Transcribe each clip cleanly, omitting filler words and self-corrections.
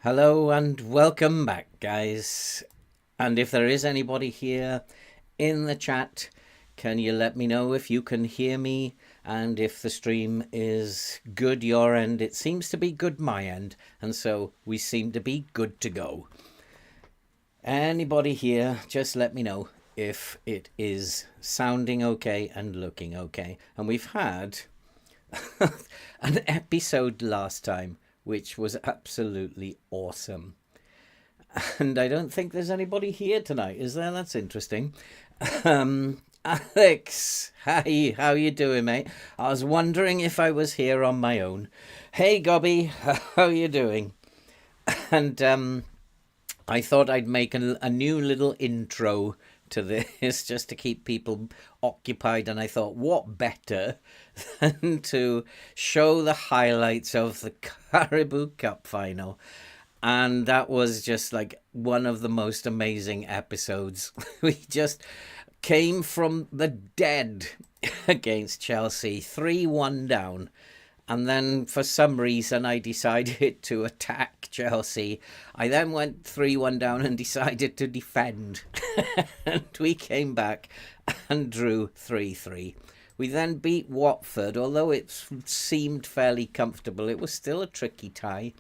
Hello and welcome back, guys. And if there is anybody here in the chat, can you let me know if you can hear me and if the stream is good your end? It seems to be good my end, and so we seem to be good to go. Anybody here, just let me know if it is sounding okay and looking okay. And we've had an episode last time which was absolutely awesome. And I don't think there's anybody here tonight, is there? That's interesting. Alex, hi, how you doing, mate? I was wondering if I was here on my own. Hey, Gobby, how you doing? And I thought I'd make a new little intro to this just to keep people occupied, and I thought, what better than to show the highlights of the Caribou Cup final. And that was just like one of the most amazing episodes. We just came from the dead against Chelsea, 3-1 down. And then for some reason I decided to attack Chelsea. I then went 3-1 down and decided to defend. And we came back and drew 3-3. We then beat Watford, although it seemed fairly comfortable. It was still a tricky tie.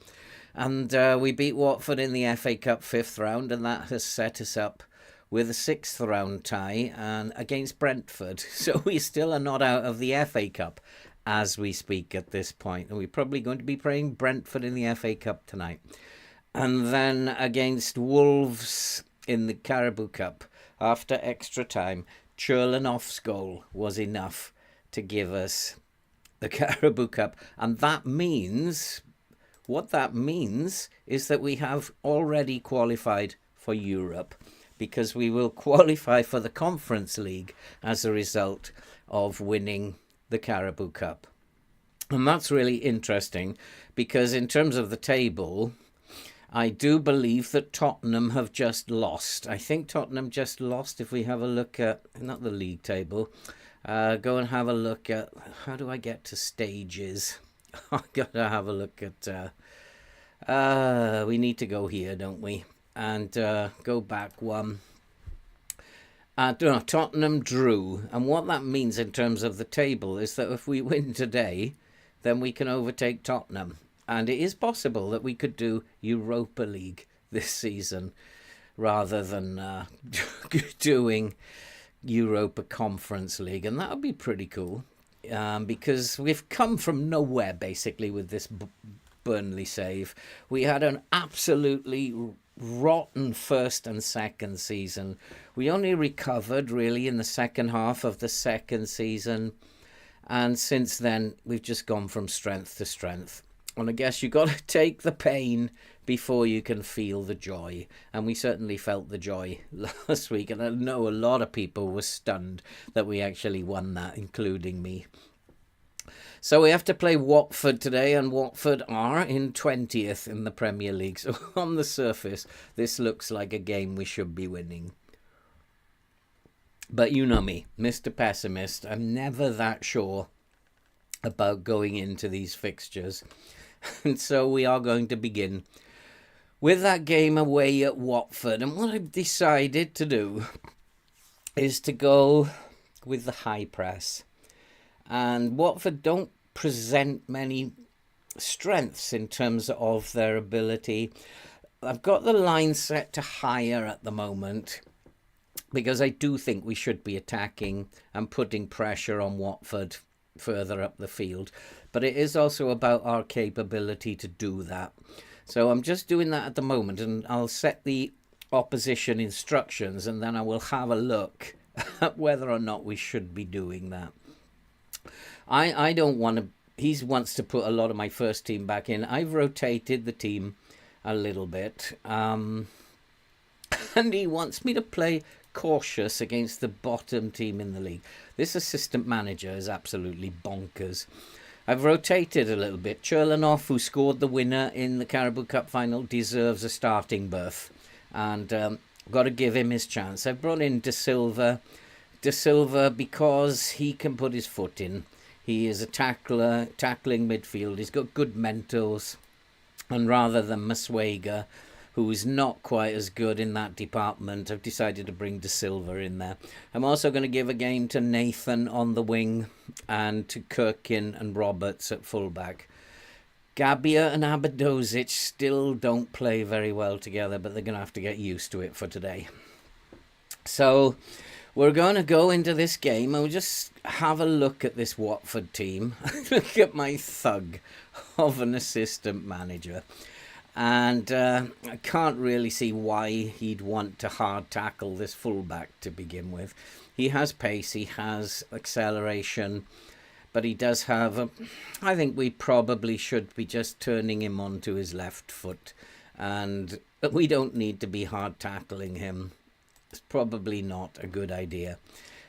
And we beat Watford in the FA Cup 5th round, and that has set us up with a 6th round tie and against Brentford. So we still are not out of the FA Cup as we speak at this point. And we're probably going to be playing Brentford in the FA Cup tonight. And then against Wolves in the Caribou Cup, after extra time, Cherlanoff's goal was enough to give us the Caribou Cup. And that means, what that means is that we have already qualified for Europe, because we will qualify for the Conference League as a result of winning the Caribou Cup. And that's really interesting because in terms of the table, I do believe that Tottenham have just lost. I think Tottenham just lost. If we have a look at, not the league table, go and have a look at, how do I get to stages? I've got to have a look at, we need to go here, don't we? And go back one. Tottenham drew, and what that means in terms of the table is that if we win today, then we can overtake Tottenham. And it is possible that we could do Europa League this season rather than doing Europa Conference League, and that would be pretty cool because we've come from nowhere basically with this Burnley save. We had an absolutely rotten first and second season. We only recovered really in the second half of the second season, and since then we've just gone from strength to strength. And I guess you got to take the pain before you can feel the joy, and we certainly felt the joy last week, and I know a lot of people were stunned that we actually won that, including me. So we have to play Watford today, and Watford are in 20th in the Premier League. So on the surface, this looks like a game we should be winning. But you know me, Mr. Pessimist. I'm never that sure about going into these fixtures. And so we are going to begin with that game away at Watford. And what I've decided to do is to go with the high press. And Watford don't present many strengths in terms of their ability. I've got the line set to higher at the moment because I do think we should be attacking and putting pressure on Watford further up the field. But it is also about our capability to do that. So I'm just doing that at the moment, and I'll set the opposition instructions, and then I will have a look at whether or not we should be doing that. I don't want to. He wants to put a lot of my first team back in. I've rotated the team a little bit. And he wants me to play cautious against the bottom team in the league. This assistant manager is absolutely bonkers. I've rotated a little bit. Cherlanoff, who scored the winner in the Caribou Cup final, deserves a starting berth. And got to give him his chance. I've brought in De Silva. De Silva because he can put his foot in. He is a tackler, tackling midfield. He's got good mentals. And rather than Maswega, who's not quite as good in that department, I've decided to bring De Silva in there. I'm also going to give a game to Nathan on the wing and to Kirkin and Roberts at fullback. Gabia and Abadozic still don't play very well together, but they're going to have to get used to it for today. So we're going to go into this game and we'll just have a look at this Watford team. Look at my thug of an assistant manager. And I can't really see why he'd want to hard tackle this fullback to begin with. He has pace, he has acceleration, but he does have I think we probably should be just turning him onto his left foot. And we don't need to be hard tackling him. It's probably not a good idea.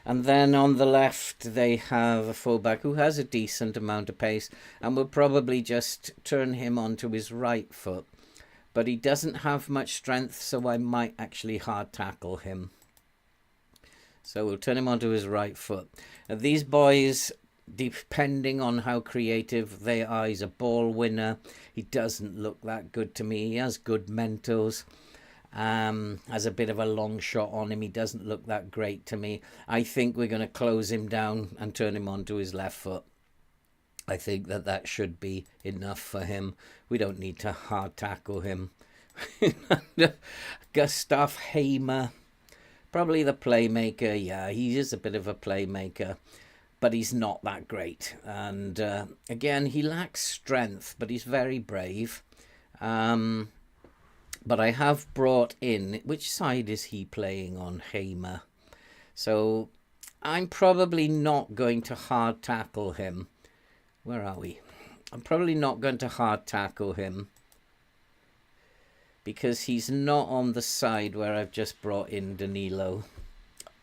And then on the left, they have a fullback who has a decent amount of pace, and we'll probably just turn him onto his right foot. But he doesn't have much strength, so I might actually hard tackle him. So we'll turn him onto his right foot. Now, these boys, depending on how creative they are, he's a ball winner. He doesn't look that good to me. He has good mentals. Has a bit of a long shot on him. He doesn't look that great to me. I think we're going to close him down and turn him onto his left foot. I think that should be enough for him. We don't need to hard tackle him. Gustav Hamer, probably the playmaker. Yeah, he is a bit of a playmaker, but he's not that great. And again, he lacks strength, but he's very brave. But I have brought in, which side is he playing on, Hamer? So I'm probably not going to hard tackle him. Where are we? I'm probably not going to hard tackle him because he's not on the side where I've just brought in Danilo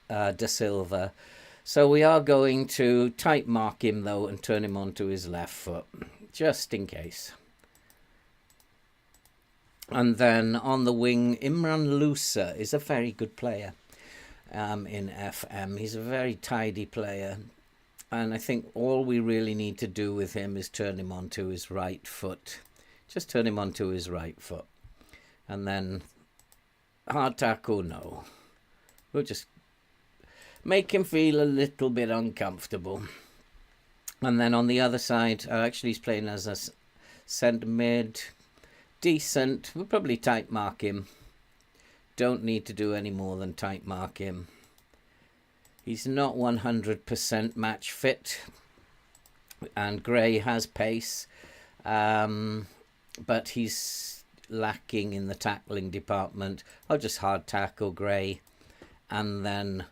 Da Silva. So we are going to tight mark him though and turn him onto his left foot, just in case. And then on the wing, Imran Lusa is a very good player in FM. He's a very tidy player. And I think all we really need to do with him is turn him onto his right foot. Just turn him onto his right foot. And then hard tackle, no. We'll just make him feel a little bit uncomfortable. And then on the other side, actually he's playing as a centre mid. Decent. We'll probably tight mark him. Don't need to do any more than tight mark him. He's not 100% match fit. And Gray has pace. But he's lacking in the tackling department. I'll just hard tackle Gray. And then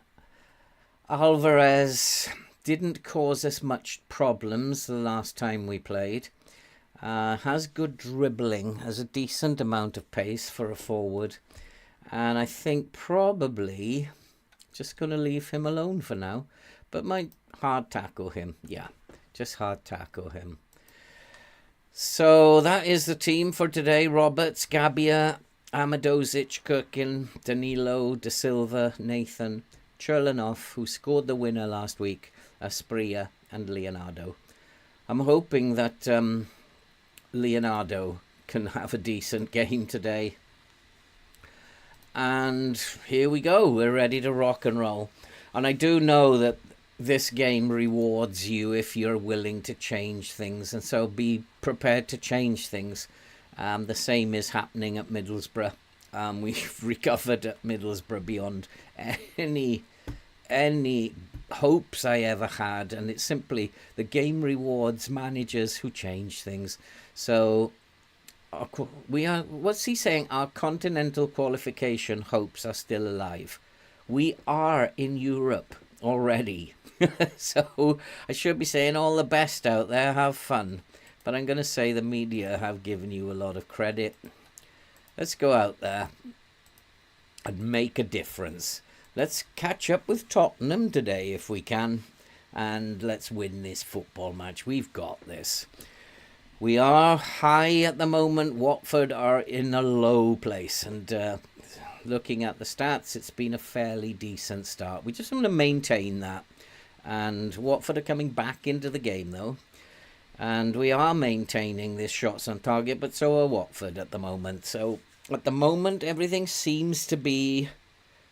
Alvarez didn't cause us much problems the last time we played. Has good dribbling, has a decent amount of pace for a forward. And I think probably just going to leave him alone for now. But might hard tackle him. Yeah, just hard tackle him. So that is the team for today. Roberts, Gabia, Amadozic, Kirkin, Danilo, Da Silva, Nathan, Cherlanov, who scored the winner last week, Asprilla and Leonardo. I'm hoping that Leonardo can have a decent game today. And here we go. We're ready to rock and roll. And I do know that this game rewards you if you're willing to change things. And so be prepared to change things. The same is happening at Middlesbrough. We've recovered at Middlesbrough beyond any hopes I ever had, and it's simply the game rewards managers who change things. So we are, what's he saying? Our continental qualification hopes are still alive. We are in Europe already. So I should be saying all the best out there, have fun. But I'm going to say the media have given you a lot of credit. Let's go out there and make a difference. Let's catch up with Tottenham today if we can. And let's win this football match. We've got this. We are high at the moment. Watford are in a low place. And looking at the stats, it's been a fairly decent start. We just want to maintain that. And Watford are coming back into the game, though. And we are maintaining this shots on target, but so are Watford at the moment. So at the moment, everything seems to be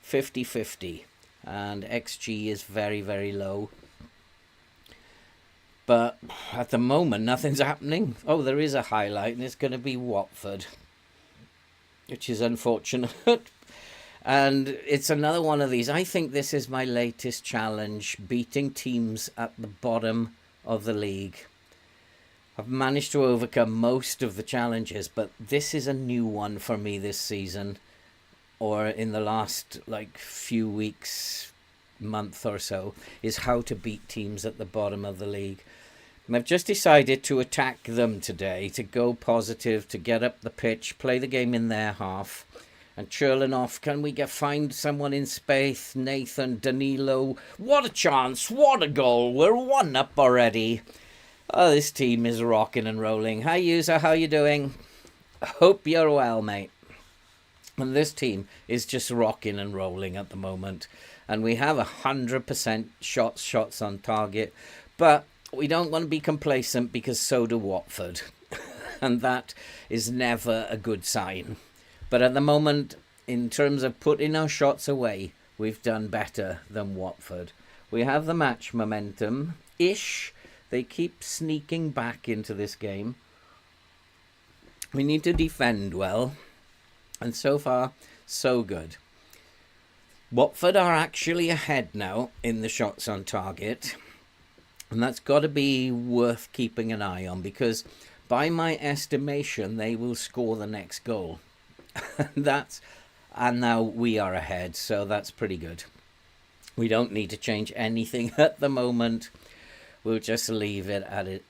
50-50. And XG is very, very low. But at the moment, nothing's happening. Oh, there is a highlight, and it's going to be Watford, which is unfortunate. And it's another one of these. I think this is my latest challenge, beating teams at the bottom of the league. I've managed to overcome most of the challenges, but this is a new one for me this season, or in the last few weeks, month or so, is how to beat teams at the bottom of the league. And I've just decided to attack them today, to go positive, to get up the pitch, play the game in their half, and churling off. Can we find someone in space? Nathan, Danilo. What a chance, what a goal. We're 1-up already. Oh, this team is rocking and rolling. Hi, user, how you doing? Hope you're well, mate. And this team is just rocking and rolling at the moment. And we have 100% shots on target. But we don't want to be complacent, because so do Watford. And that is never a good sign. But at the moment, in terms of putting our shots away, we've done better than Watford. We have the match momentum-ish. They keep sneaking back into this game. We need to defend well. And so far, so good. Watford are actually ahead now in the shots on target. And that's got to be worth keeping an eye on, because by my estimation, they will score the next goal. And now we are ahead, so that's pretty good. We don't need to change anything at the moment. We'll just leave it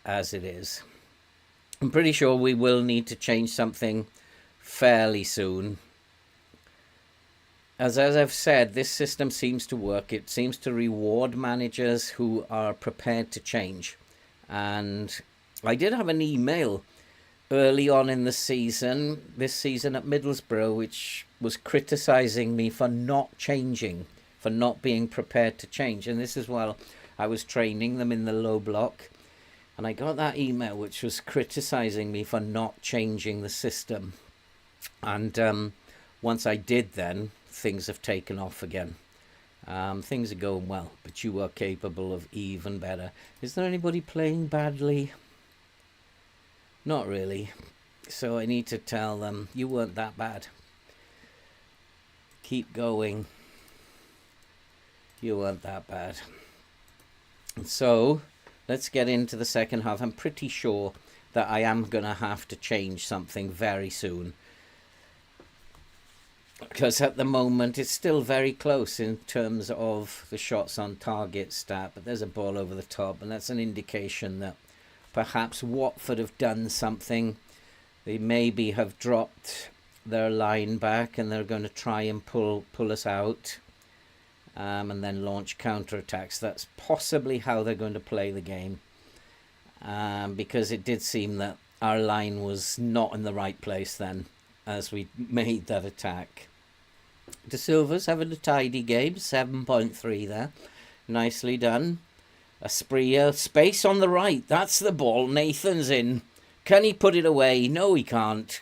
as it is. I'm pretty sure we will need to change something fairly soon. As I've said, this system seems to work. It seems to reward managers who are prepared to change. And I did have an email early on in the season, this season at Middlesbrough, which was criticising me for not changing, for not being prepared to change. And this is while I was training them in the low block. And I got that email which was criticising me for not changing the system. And once I did, then things have taken off again. Things are going well, but you are capable of even better. Is there anybody playing badly? Not really. So I need to tell them, you weren't that bad. Keep going. You weren't that bad. And so let's get into the second half. I'm pretty sure that I am going to have to change something very soon, because at the moment it's still very close in terms of the shots on target stat, but there's a ball over the top, and that's an indication that perhaps Watford have done something. They maybe have dropped their line back, and they're going to try and pull us out, and then launch counter-attacks. That's possibly how they're going to play the game, because it did seem that our line was not in the right place then as we made that attack. De Silva's having a tidy game, 7.3 there. Nicely done. Asprilla, space on the right. That's the ball. Nathan's in. Can he put it away? No, he can't.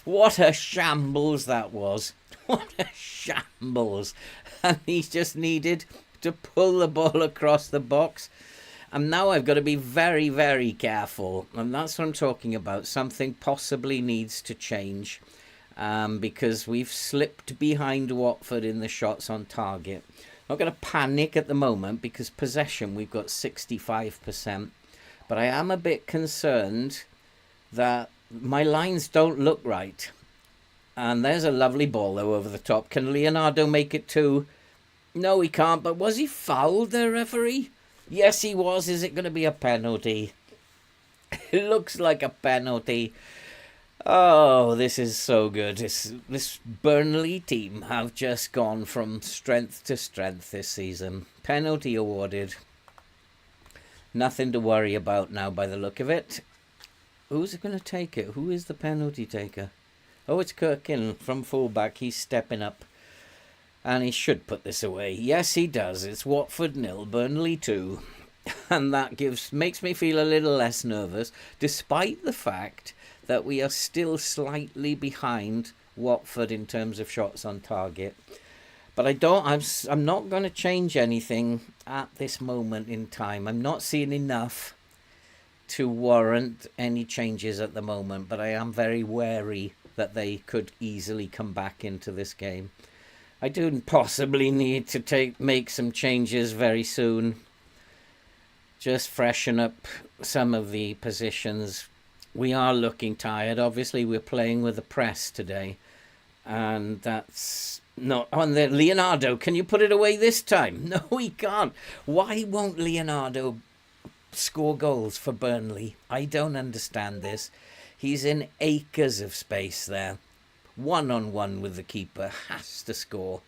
What a shambles that was. What a shambles. And he's just needed to pull the ball across the box. And now I've got to be very, very careful. And that's what I'm talking about. Something possibly needs to change. Because we've slipped behind Watford in the shots on target. Not going to panic at the moment, because possession, we've got 65%. But I am a bit concerned that my lines don't look right. And there's a lovely ball, though, over the top. Can Leonardo make it too? No, he can't. But was he fouled there, referee? Yes, he was. Is it going to be a penalty? It looks like a penalty. Oh, this is so good. This Burnley team have just gone from strength to strength this season. Penalty awarded. Nothing to worry about now by the look of it. Who's going to take it? Who is the penalty taker? Oh, it's Kirkin from fullback. He's stepping up. And he should put this away. Yes, he does. It's Watford 0, Burnley 2. And that makes me feel a little less nervous, despite the fact that we are still slightly behind Watford in terms of shots on target. But I'm not going to change anything at this moment in time. I'm not seeing enough to warrant any changes at the moment, but I am very wary that they could easily come back into this game. I do possibly need to make some changes very soon. Just freshen up some of the positions. We are looking tired. Obviously, we're playing with the press today, and that's not on the Leonardo. Can you put it away this time? No, he can't. Why won't Leonardo score goals for Burnley? I don't understand this. He's in acres of space there. 1-on-1 with the keeper, has to score.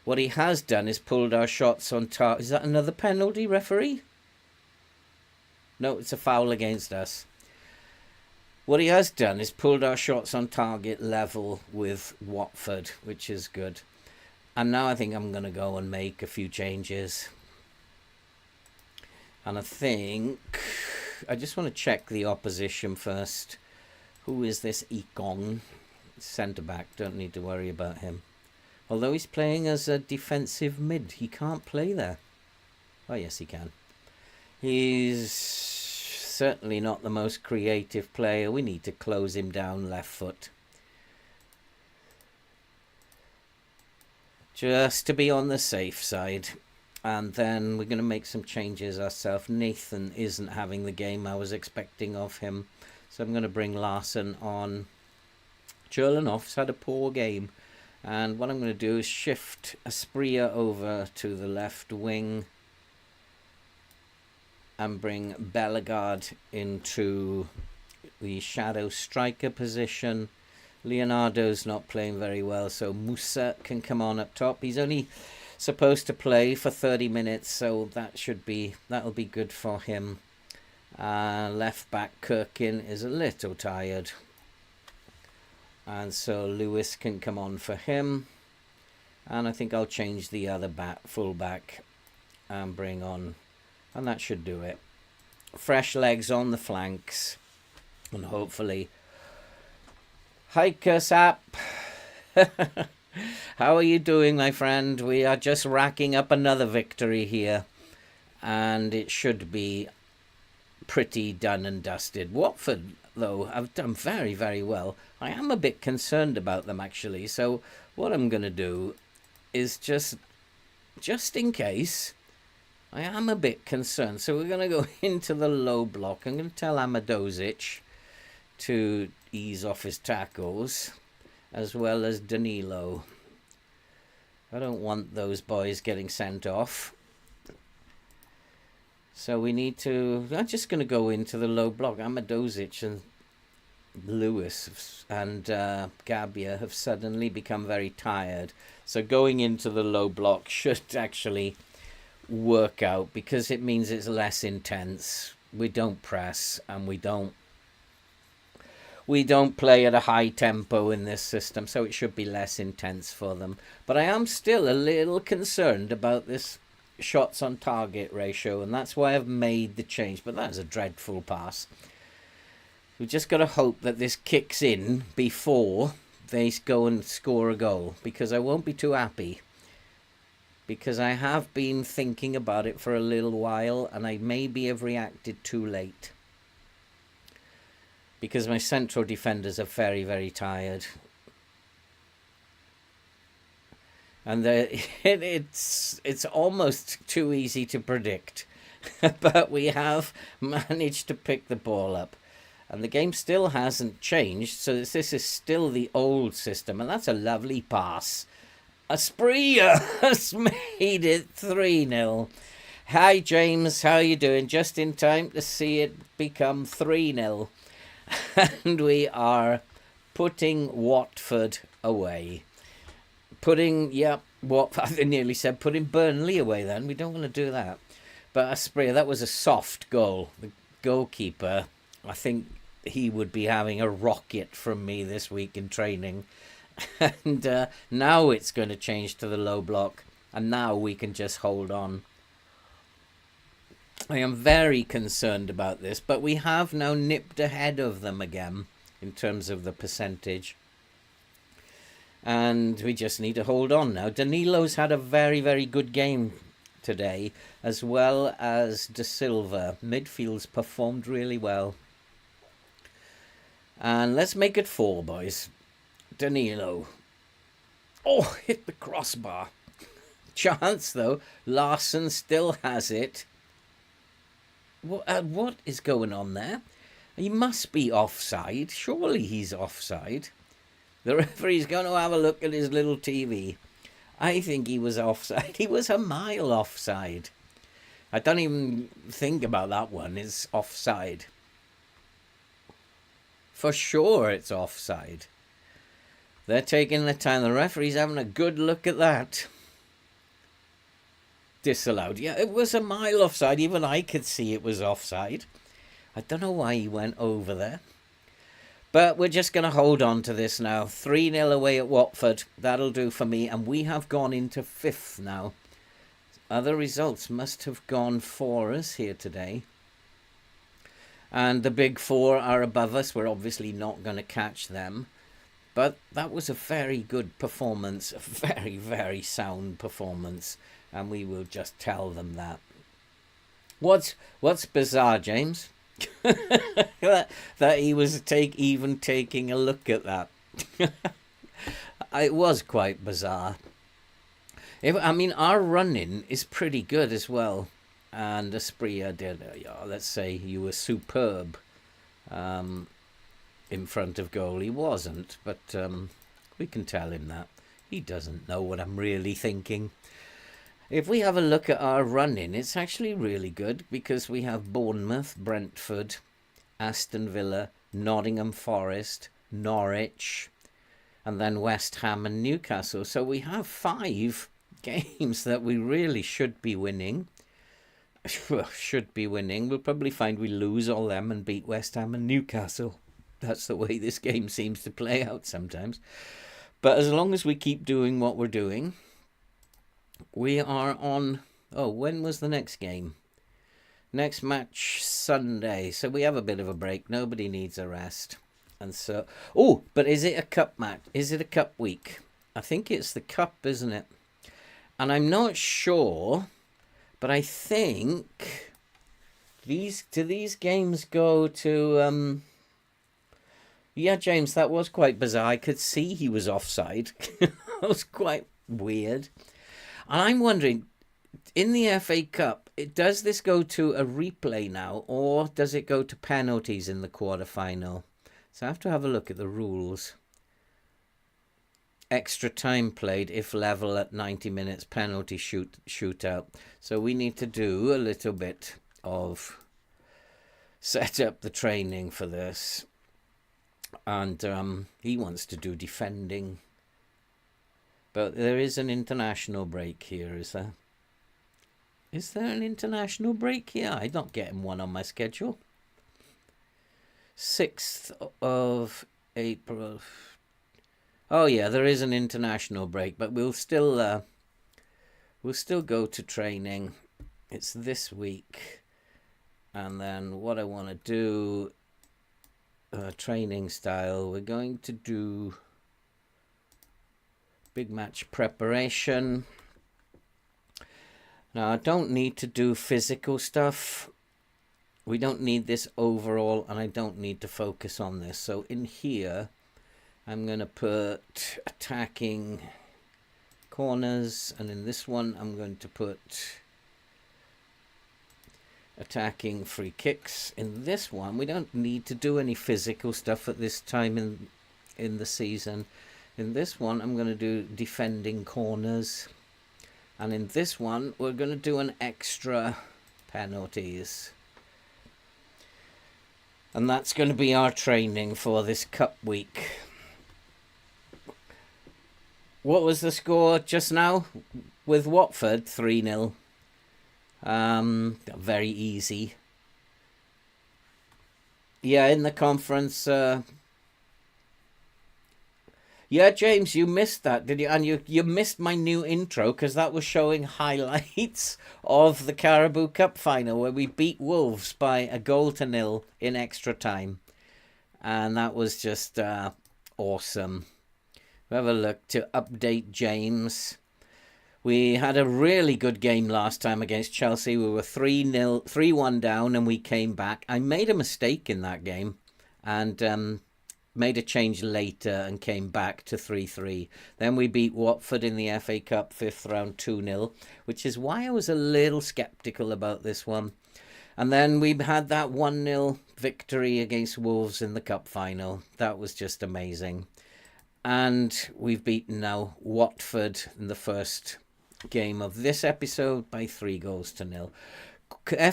What he has done is pulled our shots on target. Is that another penalty, referee? No, it's a foul against us. What he has done is pulled our shots on target level with Watford, which is good. And now I think I'm going to go and make a few changes. And I think I just want to check the opposition first. Who is this Ekong? Centre-back, don't need to worry about him. Although he's playing as a defensive mid, he can't play there. Oh, yes, he can. He's certainly not the most creative player. We need to close him down left foot. Just to be on the safe side. And then we're going to make some changes ourselves. Nathan isn't having the game I was expecting of him. So I'm going to bring Larson on. Cherlanoff's had a poor game. And what I'm going to do is shift Asprilla over to the left wing. And bring Bellegarde into the shadow striker position. Leonardo's not playing very well, so Musa can come on up top. He's only supposed to play for 30 minutes, so that'll be good for him. Left back Kirkin is a little tired, and so Lewis can come on for him. And I think I'll change the other full back and bring on. And that should do it. Fresh legs on the flanks. And hopefully... Hi, Sap. How are you doing, my friend? We are just racking up another victory here. And it should be pretty done and dusted. Watford, though, have done very, very well. I am a bit concerned about them, actually. So what I'm going to do is just in case... I am a bit concerned, so we're going to go into the low block. I'm going to tell Amadozic to ease off his tackles, as well as Danilo. I don't want those boys getting sent off. So we need to... I'm just going to go into the low block. Amadozic and Lewis and Gabia have suddenly become very tired. So going into the low block should actually... work out, because it means it's less intense. We don't press, and we don't play at a high tempo in this system, so it should be less intense for them. But I am still a little concerned about this shots on target ratio, and that's why I've made the change. But that's a dreadful pass. We've just got to hope that this kicks in before they go and score a goal, because I won't be too happy. Because I have been thinking about it for a little while, and I maybe have reacted too late. Because my central defenders are very, very tired. And it's almost too easy to predict. But we have managed to pick the ball up. And the game still hasn't changed, so this is still the old system. And that's a lovely pass. Asprilla has made it 3-0. Hi, James. How are you doing? Just in time to see it become 3-0. And we are putting Watford away. I nearly said putting Burnley away then. We don't want to do that. But Asprilla, that was a soft goal. The goalkeeper, I think he would be having a rocket from me this week in training. And now it's going to change to the low block, and now we can just hold on. I am very concerned about this, but we have now nipped ahead of them again in terms of the percentage. And we just need to hold on now. Danilo's had a very, very good game today, as well as De Silva. Midfield's performed really well. And let's make it 4, boys. Danilo. Oh, hit the crossbar. Chance, though. Larson still has it. What is going on there? He must be offside. Surely he's offside. The referee's going to have a look at his little TV. I think he was offside. He was a mile offside. I don't even think about that one. It's offside. For sure it's offside. They're taking their time. The referee's having a good look at that. Disallowed. Yeah, it was a mile offside. Even I could see it was offside. I don't know why he went over there. But we're just going to hold on to this now. 3-0 away at Watford. That'll do for me. And we have gone into 5th now. Other results must have gone for us here today. And the big 4 are above us. We're obviously not going to catch them. But that was a very good performance. A very, very sound performance. And we will just tell them that. What's bizarre, James? that he was taking a look at that. It was quite bizarre. I mean, our running is pretty good as well. And Asprilla did, let's say you were superb in front of goal. He wasn't, but we can tell him that. He doesn't know what I'm really thinking. If we have a look at our running, it's actually really good because we have Bournemouth, Brentford, Aston Villa, Nottingham Forest, Norwich, and then West Ham and Newcastle. So we have 5 games that we really should be winning. We'll probably find we lose all them and beat West Ham and Newcastle. That's the way this game seems to play out sometimes. But as long as we keep doing what we're doing, we are on... Oh, when was the next game? Next match, Sunday. So we have a bit of a break. Nobody needs a rest. And so... Oh, but is it a cup match? Is it a cup week? I think it's the cup, isn't it? And I'm not sure, but I think... Do these games go to... Yeah, James, that was quite bizarre. I could see he was offside. That was quite weird. And I'm wondering, in the FA Cup, does this go to a replay now, or does it go to penalties in the quarter-final? So I have to have a look at the rules. Extra time played if level at 90 minutes, penalty shootout. So we need to do a little bit of set up the training for this. And he wants to do defending. But there is an international break here, is there? Is there an international break here? I'm not getting one on my schedule. 6th of April. Oh yeah, there is an international break, but we'll still go to training. It's this week. And then what I want to do, training style, we're going to do big match preparation. Now, I don't need to do physical stuff. We don't need this overall, and I don't need to focus on this. So in here, I'm going to put attacking corners, and in this one, I'm going to put attacking free kicks. In this one, we don't need to do any physical stuff at this time in the season. In this one, I'm going to do defending corners. And in this one, we're going to do an extra penalties. And that's going to be our training for this cup week. What was the score just now? With Watford, 3-0. Very easy. Yeah, in the conference... Yeah, James, you missed that, did you? And you missed my new intro because that was showing highlights of the Carabao Cup final where we beat Wolves by a goal to nil in extra time. And that was just awesome. We have a look to update James. We had a really good game last time against Chelsea. We were 3-1 down and we came back. I made a mistake in that game and made a change later and came back to 3-3. Then we beat Watford in the FA Cup 5th round 2-0, which is why I was a little sceptical about this one. And then we had that 1-0 victory against Wolves in the cup final. That was just amazing. And we've beaten now Watford in the first game of this episode by 3-0.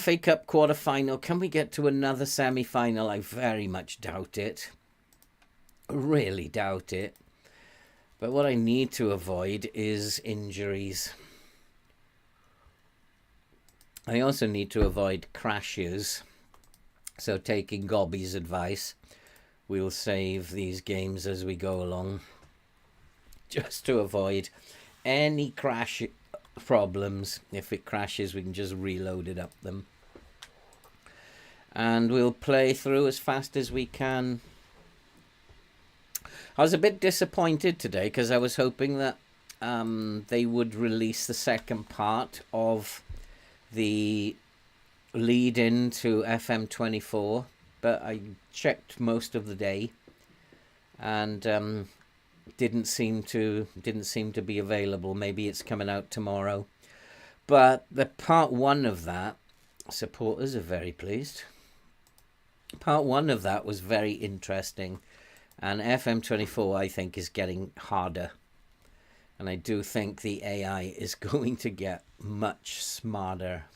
FA Cup quarter-final. Can we get to another semi-final? I very much doubt it. Really doubt it. But what I need to avoid is injuries. I also need to avoid crashes. So taking Gobby's advice, we'll save these games as we go along. Just to avoid any crash problems. If it crashes, we can just reload it up them. And we'll play through as fast as we can. I was a bit disappointed today because I was hoping that they would release the second part of the lead into FM24, but I checked most of the day and didn't seem to be available. Maybe it's coming out tomorrow. But the part one of that, supporters are very pleased. Part one of that was very interesting. And FM24, I think, is getting harder. And I do think the AI is going to get much smarter.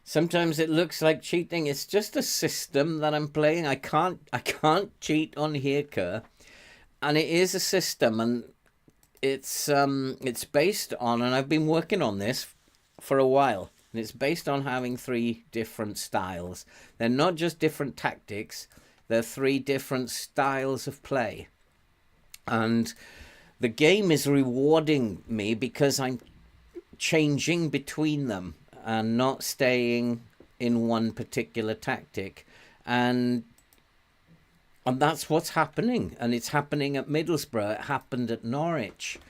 Sometimes it looks like cheating. It's just a system that I'm playing. I can't cheat on here, Kerr. And it is a system, and it's based on, and I've been working on this for a while. And it's based on having 3 different styles. They're not just different tactics. They're 3 different styles of play. And the game is rewarding me because I'm changing between them and not staying in one particular tactic. And that's what's happening. And it's happening at Middlesbrough. It happened at Norwich.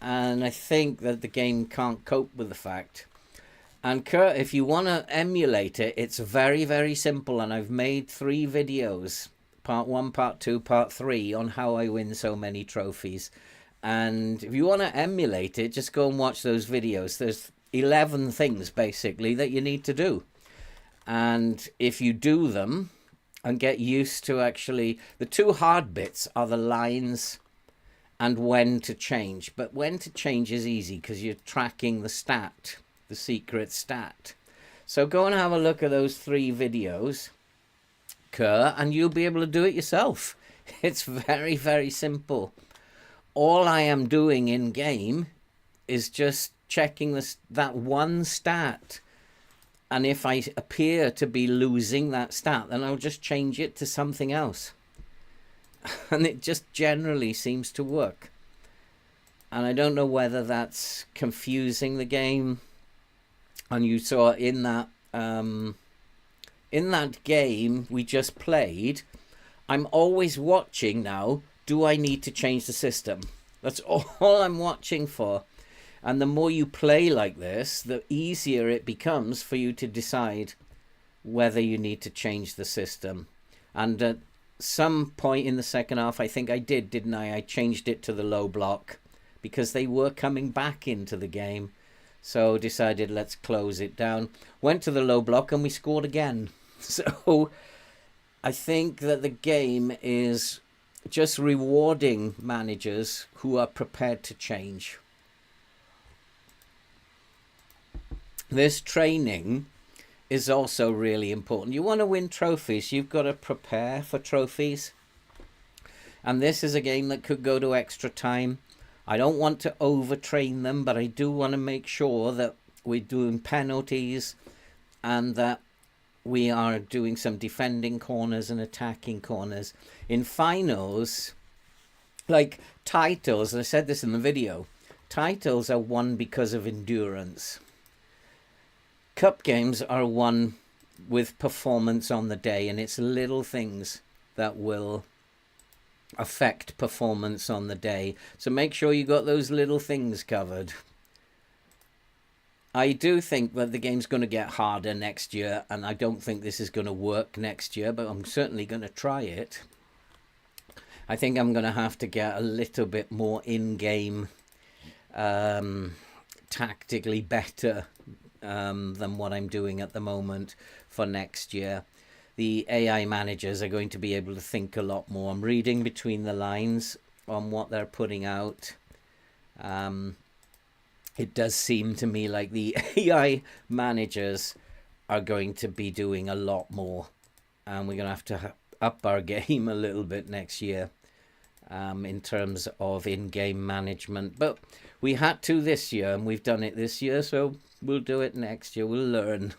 And I think that the game can't cope with the fact. And Kurt, if you want to emulate it, it's very, very simple. And I've made 3 videos, part 1, part 2, part 3, on how I win so many trophies. And if you want to emulate it, just go and watch those videos. There's 11 things, basically, that you need to do. And if you do them and get used to actually... The 2 hard bits are the lines and when to change. But when to change is easy because you're tracking the stat. The secret stat. So go and have a look at those 3 videos, Kerr, and you'll be able to do it yourself. It's very, very simple. All I am doing in game is just checking that one stat, and if I appear to be losing that stat, then I'll just change it to something else. And it just generally seems to work. And I don't know whether that's confusing the game. And you saw in that game we just played, I'm always watching now, do I need to change the system? That's all I'm watching for. And the more you play like this, the easier it becomes for you to decide whether you need to change the system. And at some point in the second half, I think I did, didn't I? I changed it to the low block because they were coming back into the game. So decided let's close it down. Went to the low block and we scored again. So I think that the game is just rewarding managers who are prepared to change. This training is also really important. You want to win trophies, you've got to prepare for trophies. And this is a game that could go to extra time. I don't want to overtrain them, but I do want to make sure that we're doing penalties and that we are doing some defending corners and attacking corners. In finals, like titles, I said this in the video, titles are won because of endurance. Cup games are won with performance on the day, and it's little things that will affect performance on the day. So make sure you got those little things covered. I do think that the game's going to get harder next year, and I don't think this is going to work next year, but I'm certainly going to try it. I think I'm going to have to get a little bit more in-game, tactically better than what I'm doing at the moment for next year. The AI managers are going to be able to think a lot more. I'm reading between the lines on what they're putting out. It does seem to me like the AI managers are going to be doing a lot more, and we're going to have to up our game a little bit next year in terms of in-game management. But we had to this year, and we've done it this year, so we'll do it next year. We'll learn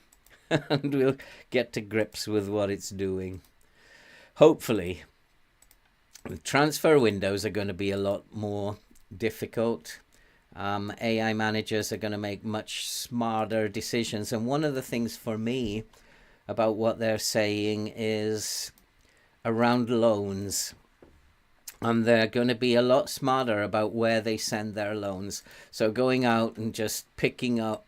and we'll get to grips with what it's doing. Hopefully, the transfer windows are going to be a lot more difficult. AI managers are going to make much smarter decisions. And one of the things for me about what they're saying is around loans. And they're going to be a lot smarter about where they send their loans. So going out and just picking up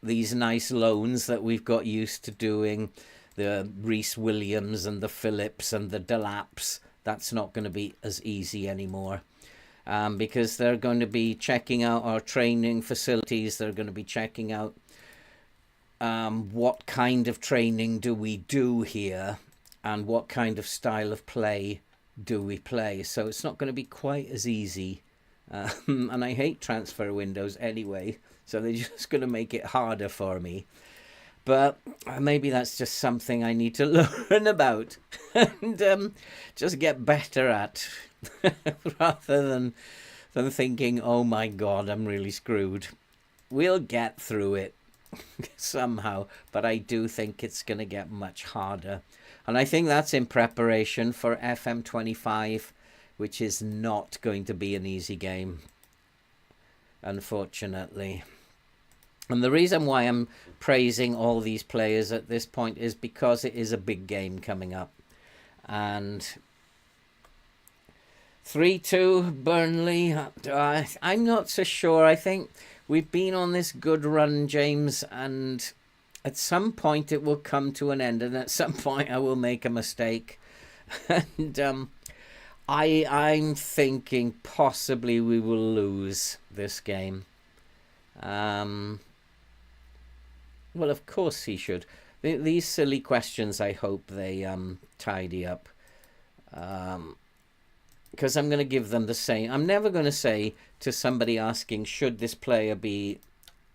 these nice loans that we've got used to doing, the Reece Williams and the Phillips and the Delaps, that's not going to be as easy anymore. Because they're going to be checking out our training facilities. They're going to be checking out what kind of training do we do here and what kind of style of play do we play. So it's not going to be quite as easy. And I hate transfer windows anyway, so they're just going to make it harder for me. But maybe that's just something I need to learn about and just get better at. Rather than thinking, oh my God, I'm really screwed. We'll get through it somehow, but I do think it's going to get much harder. And I think that's in preparation for FM25, which is not going to be an easy game, unfortunately. And the reason why I'm praising all these players at this point is because it is a big game coming up. And 3-2 Burnley. I'm not so sure. I think we've been on this good run, James, and at some point it will come to an end, and at some point I will make a mistake. And I'm thinking possibly we will lose this game. Well, of course he should. These silly questions, I hope they tidy up. Because I'm going to give them the same. I'm never going to say to somebody asking, should this player be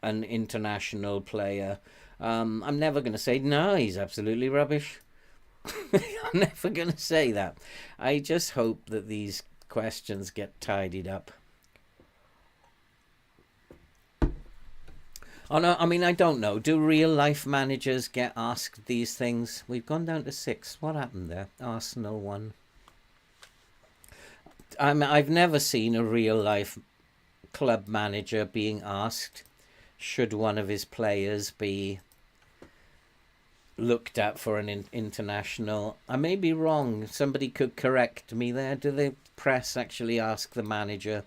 an international player? I'm never going to say, no, he's absolutely rubbish. I'm never going to say that. I just hope that these questions get tidied up. Oh, no, I mean, I don't know. Do real-life managers get asked these things? We've gone down to 6. What happened there? Arsenal won. I've never seen a real-life club manager being asked, should one of his players be looked at for an international? I may be wrong. Somebody could correct me there. Do the press actually ask the manager?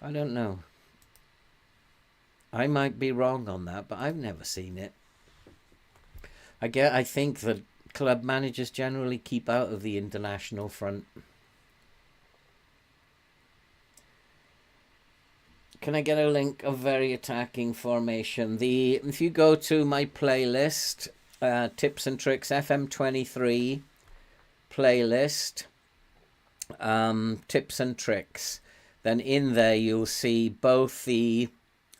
I don't know. I might be wrong on that, but I've never seen it. I think that club managers generally keep out of the international front. Can I get a link of very attacking formation? If you go to my playlist, Tips and Tricks FM23 playlist, Tips and Tricks, then in there you'll see both the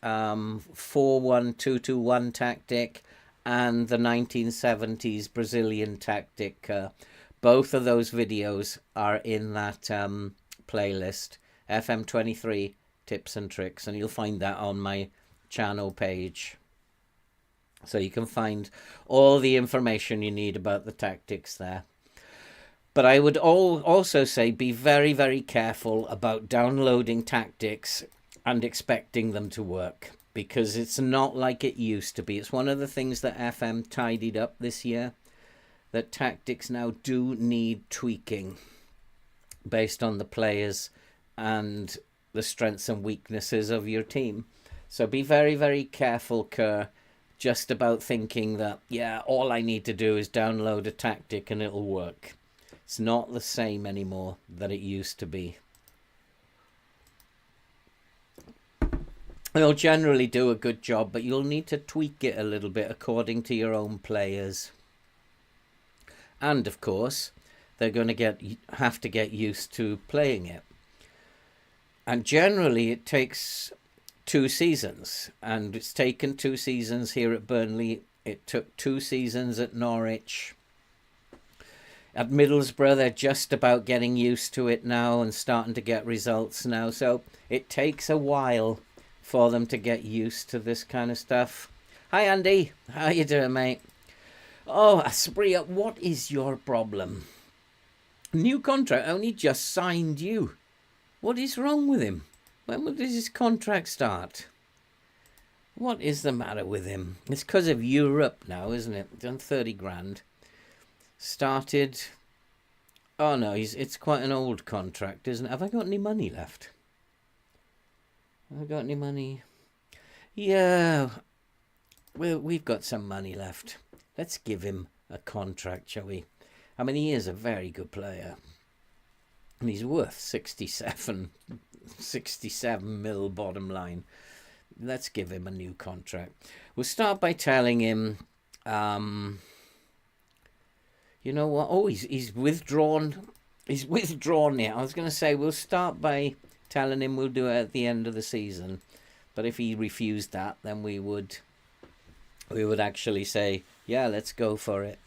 4-1-2-2-1 tactic and the 1970s Brazilian tactic. Both of those videos are in that playlist, FM23 Tips and Tricks, and you'll find that on my channel page. So you can find all the information you need about the tactics there. But I would also say be very, very careful about downloading tactics and expecting them to work, because it's not like it used to be. It's one of the things that FM tidied up this year, that tactics now do need tweaking based on the players and the strengths and weaknesses of your team. So be very, very careful, Kerr, just about thinking that, yeah, all I need to do is download a tactic and it'll work. It's not the same anymore that it used to be. They'll generally do a good job, but you'll need to tweak it a little bit according to your own players. And of course, they're going to have to get used to playing it. And generally it takes 2 seasons, and it's taken 2 seasons here at Burnley. It took 2 seasons at Norwich. At Middlesbrough, they're just about getting used to it now and starting to get results now. So it takes a while for them to get used to this kind of stuff. Hi, Andy. How you doing, mate? Oh, Aspria, what is your problem? New contract, only just signed you. What is wrong with him? When does his contract start? What is the matter with him? It's because of Europe now, isn't it? Done 30 grand. Started. Oh no, it's quite an old contract, isn't it? Have I got any money left? Have I got any money? Yeah, we've got some money left. Let's give him a contract, shall we? I mean, he is a very good player. And he's worth 67 mil bottom line. Let's give him a new contract. We'll start by telling him, you know what? Oh, he's withdrawn. He's withdrawn now. I was going to say we'll start by telling him we'll do it at the end of the season. But if he refused that, then we would actually say, yeah, let's go for it.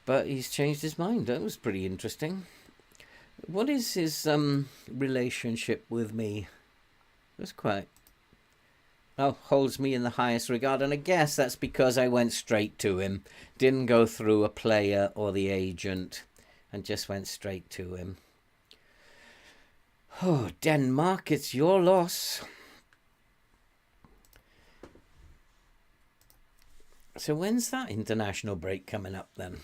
But he's changed his mind. That was pretty interesting. What is his relationship with me? That's quite... Oh, holds me in the highest regard. And I guess that's because I went straight to him. Didn't go through a player or the agent. And just went straight to him. Oh, Denmark, it's your loss. So when's that international break coming up then?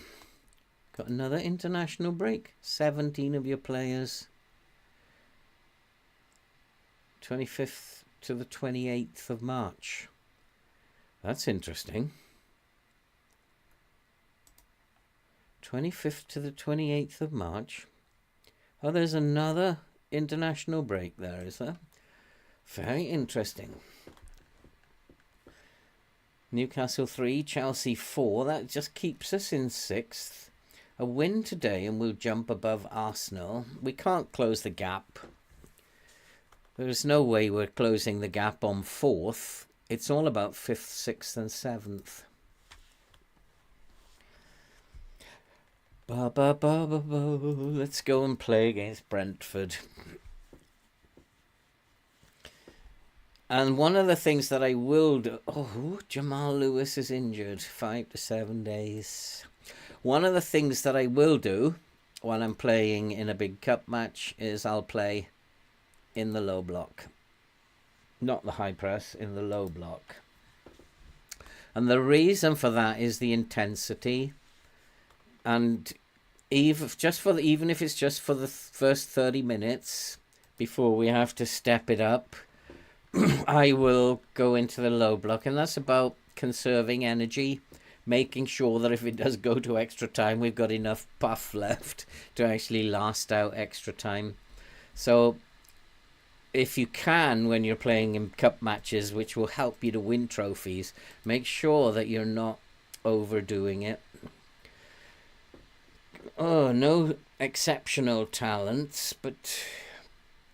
Got another international break? 17 of your players. 25th to the 28th of March. That's interesting. 25th to the 28th of March. Oh, there's another international break there, is there? Very interesting. Newcastle 3, Chelsea 4. That just keeps us in 6th. A win today and we'll jump above Arsenal. We can't close the gap. There's no way we're closing the gap on 4th. It's all about 5th, 6th and 7th. Let's go and play against Brentford. And one of the things that I will do... Oh, Jamal Lewis is injured. 5 to 7 days. One of the things that I will do while I'm playing in a big cup match is I'll play in the low block. Not the high press, in the low block. And the reason for that is the intensity. And even if it's just for the first 30 minutes before we have to step it up, I will go into the low block. And that's about conserving energy, making sure that if it does go to extra time, we've got enough puff left to actually last out extra time. So if you can, when you're playing in cup matches, which will help you to win trophies, make sure that you're not overdoing it. Oh, no exceptional talents, but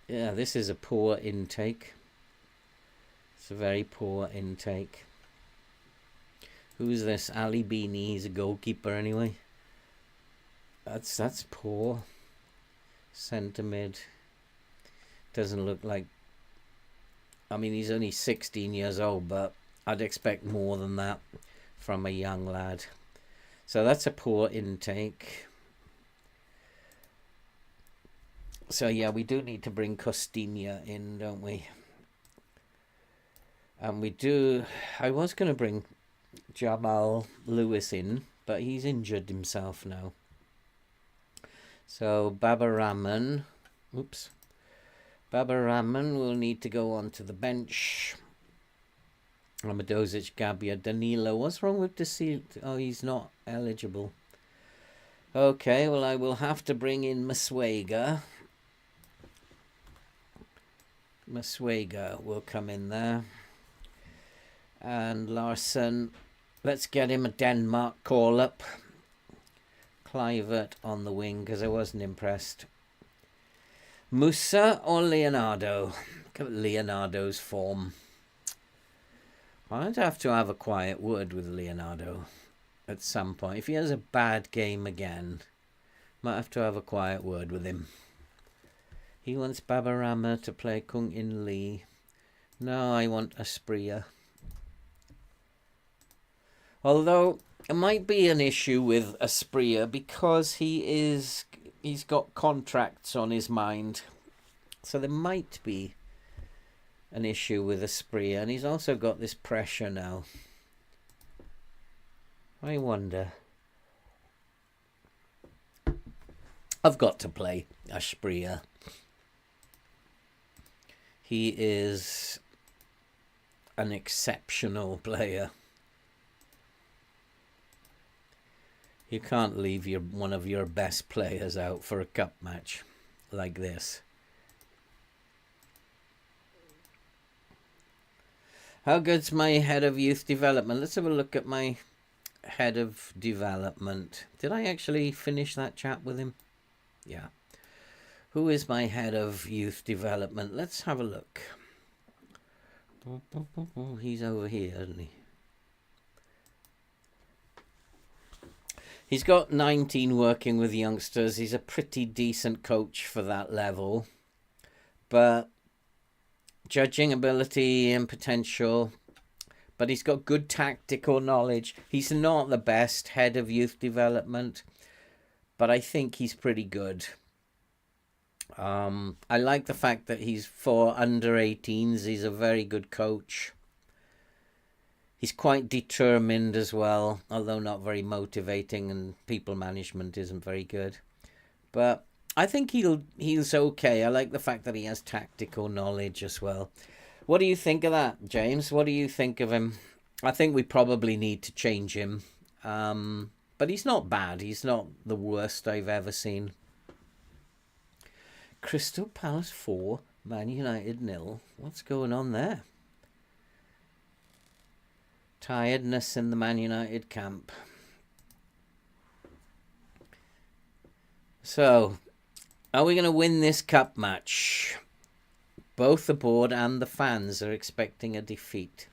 yeah, this is a poor intake. It's a very poor intake. Who's this? Ali Beanie. He's a goalkeeper anyway. That's poor. Centre mid. Doesn't look like... I mean, he's only 16 years old, but I'd expect more than that from a young lad. So that's a poor intake. So yeah, we do need to bring Costinha in, don't we? And we do. I was going to bring Jamal Lewis in, but he's injured himself now. So Baba Rahman, Baba Rahman will need to go onto the bench. Amadozic, Gabia, Danilo. What's wrong with Desil? Oh, he's not eligible. Okay, well, I will have to bring in Maswega. Maswega will come in there. And Larson, let's get him a Denmark call-up. Clivert on the wing, because I wasn't impressed. Musa or Leonardo? Look at Leonardo's form. I'd have to have a quiet word with Leonardo at some point. If he has a bad game again, might have to have a quiet word with him. He wants Babarama to play Kung In Lee. No, I want Asprilla. Although it might be an issue with Asprilla because he's got contracts on his mind. So there might be an issue with Asprilla, and he's also got this pressure now. I wonder. I've got to play Asprilla. He is an exceptional player. You can't leave one of your best players out for a cup match like this. How good's my head of youth development? Let's have a look at my head of development. Did I actually finish that chat with him? Yeah. Who is my head of youth development? Let's have a look. He's over here, isn't he? He's got 19 working with youngsters. He's a pretty decent coach for that level. But judging ability and potential. But he's got good tactical knowledge. He's not the best head of youth development. But I think he's pretty good. I like the fact that he's for under 18s. He's a very good coach. He's quite determined as well, although not very motivating, and people management isn't very good. But I think he's okay. I like the fact that he has tactical knowledge as well. What do you think of that, James? What do you think of him? I think we probably need to change him. But he's not bad. He's not the worst I've ever seen. Crystal Palace 4, Man United 0. What's going on there? Tiredness in the Man United camp. So, are we going to win this cup match? Both the board and the fans are expecting a defeat.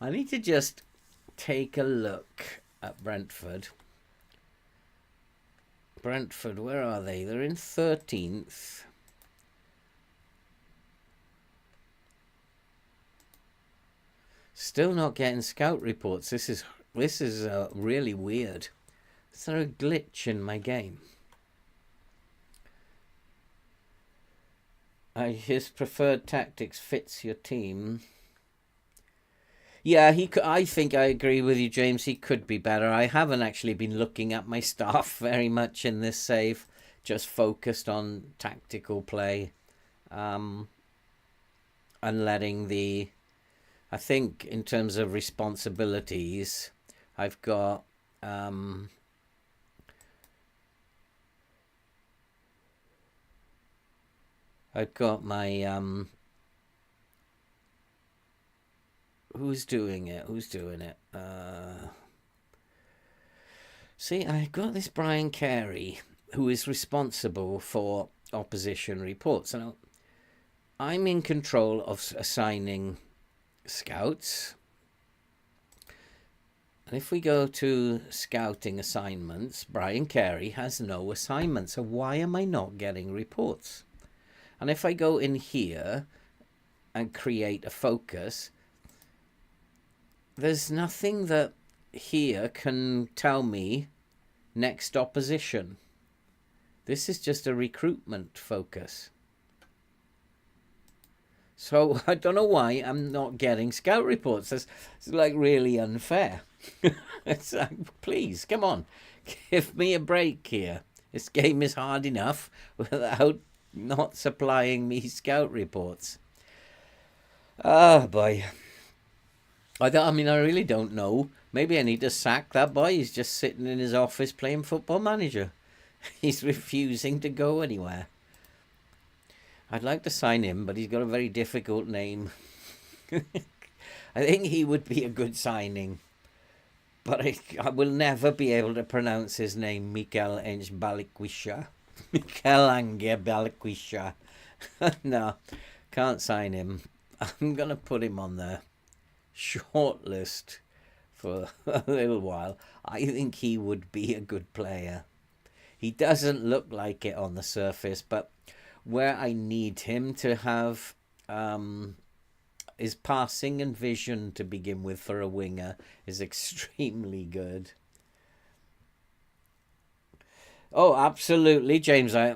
I need to just take a look at Brentford. Brentford, where are they? They're in 13th. Still not getting scout reports. This is really weird. Is there a glitch in my game? His preferred tactics fits your team. Yeah, I think I agree with you, James. He could be better. I haven't actually been looking at my staff very much in this save. Just focused on tactical play. And letting the... I think in terms of responsibilities, I've got... I've got my... Who's doing it? See, I've got this Brian Carey, who is responsible for opposition reports. And I'm in control of assigning scouts. And if we go to scouting assignments, Brian Carey has no assignments. So why am I not getting reports? And if I go in here and create a focus... there's nothing that here can tell me next opposition. This is just a recruitment focus. So I don't know why I'm not getting scout reports. It's like really unfair. It's like, please, come on, give me a break here. This game is hard enough without not supplying me scout reports. Ah, boy. I mean, I really don't know. Maybe I need to sack that boy. He's just sitting in his office playing Football Manager. He's refusing to go anywhere. I'd like to sign him, but he's got a very difficult name. I think he would be a good signing. But I will never be able to pronounce his name, Mikel Ange Balikwisha. Mikel Ange Balikwisha. No, can't sign him. I'm going to put him on the short list for a little while. I think he would be a good player. He doesn't look like it on the surface, but where I need him to have his passing and vision to begin with for a winger is extremely good. Oh, absolutely, James. I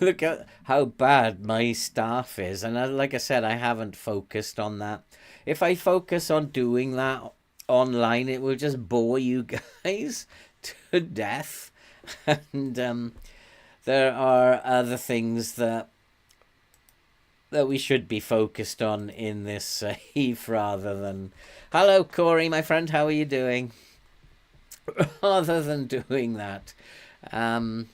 look at how bad my staff is, and like I said, I haven't focused on that. If I focus on doing that online, it will just bore you guys to death. And there are other things that we should be focused on in this save rather than... Hello, Corey, my friend. How are you doing? Rather than doing that, I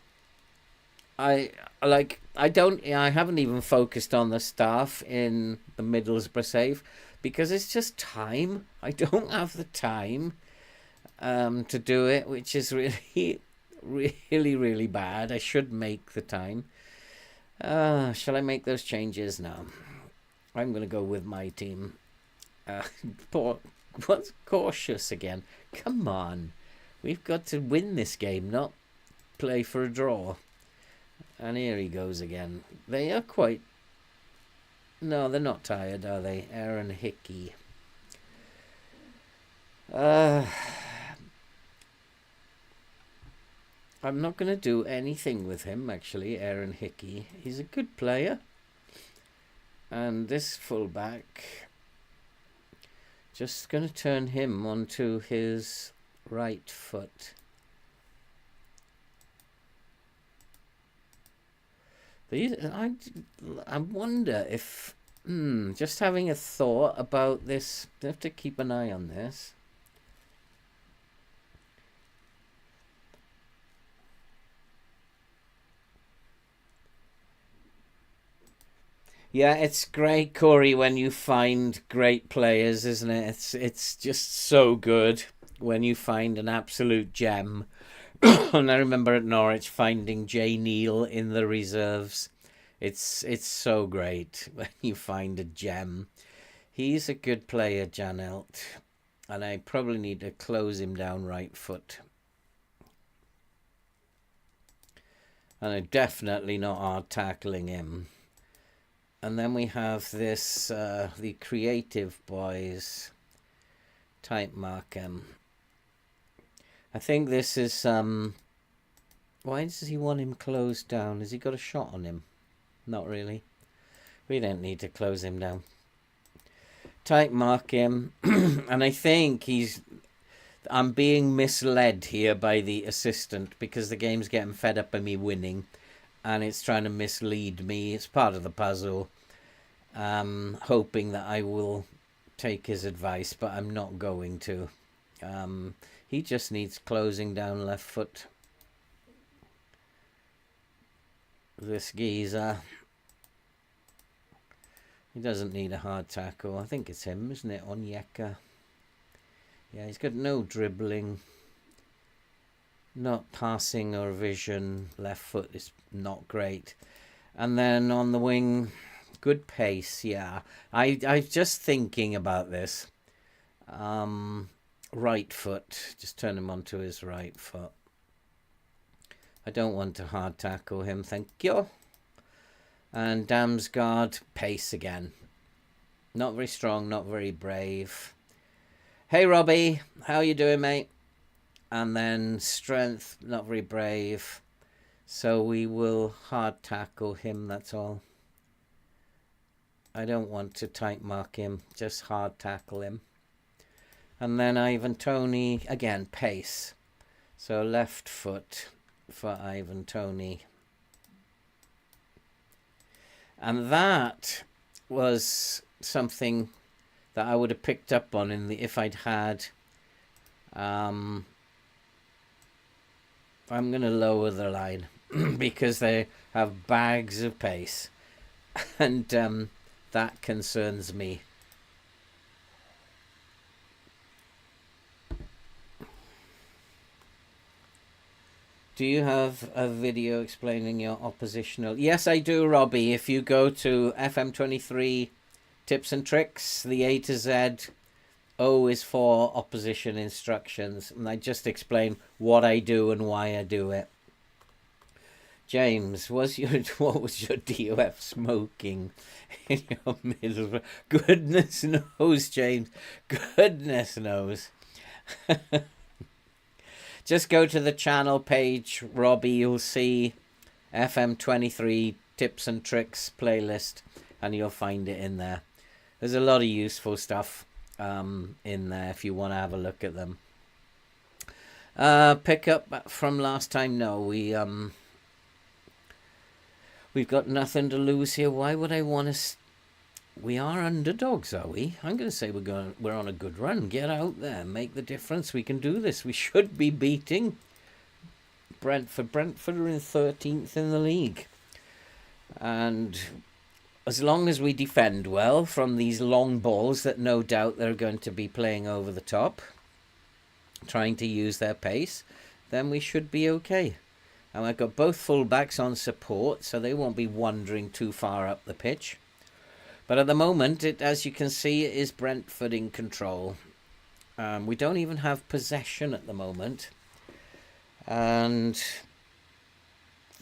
haven't even focused on the staff in the Middlesbrough save because it's just time. I don't have the time to do it, which is really, really, really bad. I should make the time. Shall I make those changes now? I'm going to go with my team. What's cautious again? Come on. We've got to win this game, not play for a draw. And here he goes again. They are quite... No, they're not tired, are they? Aaron Hickey. I'm not going to do anything with him, actually, Aaron Hickey. He's a good player. And this fullback... Just going to turn him onto his right foot. I wonder if... just having a thought about this. I have to keep an eye on this. Yeah, it's great, Corey, when you find great players, isn't it? It's just so good when you find an absolute gem. And I remember at Norwich finding Jay Neal in the reserves. It's so great when you find a gem. He's a good player, Janelt. And I probably need to close him down right foot. And I'm definitely not hard tackling him. And then we have this, the creative boys, type mark him. I think this is, why does he want him closed down? Has he got a shot on him? Not really. We don't need to close him down. Type mark him. And I think I'm being misled here by the assistant because the game's getting fed up by me winning. And it's trying to mislead me. It's part of the puzzle. Hoping that I will take his advice, but I'm not going to. He just needs closing down left foot. This geezer. He doesn't need a hard tackle. I think it's him, isn't it? Onyeka. Yeah, he's got no dribbling. Not passing or vision. Left foot is not great. And then on the wing, good pace, yeah. I'm just thinking about this. Right foot. Just turn him onto his right foot. I don't want to hard tackle him, thank you. And Damsgaard, pace again. Not very strong, not very brave. Hey, Robbie, how you doing, mate? And then strength, not very brave. So we will hard tackle him, that's all. I don't want to tight mark him, just hard tackle him. And then Ivan Toney, again, pace. So left foot for Ivan Toney. And that was something that I would have picked up on if I'd had... I'm going to lower the line because they have bags of pace. And that concerns me. Do you have a video explaining your oppositional? Yes, I do, Robbie. If you go to FM23 Tips and Tricks, the A to Z, O is for opposition instructions. And I just explain what I do and why I do it. James, what was your DOF smoking in your middle? Goodness knows, James. Goodness knows. Just go to the channel page, Robbie. You'll see FM23 Tips and Tricks playlist, and you'll find it in there. There's a lot of useful stuff in there if you want to have a look at them. Pick up from last time. No, we've got nothing to lose here. Why would I want to? We are underdogs, are we? I'm going to say we're on a good run. Get out there, make the difference. We can do this. We should be beating Brentford. Brentford are in 13th in the league. And as long as we defend well from these long balls that no doubt they're going to be playing over the top, trying to use their pace, then we should be okay. And I've got both fullbacks on support, so they won't be wandering too far up the pitch. But at the moment, as you can see, it is Brentford in control. We don't even have possession at the moment. And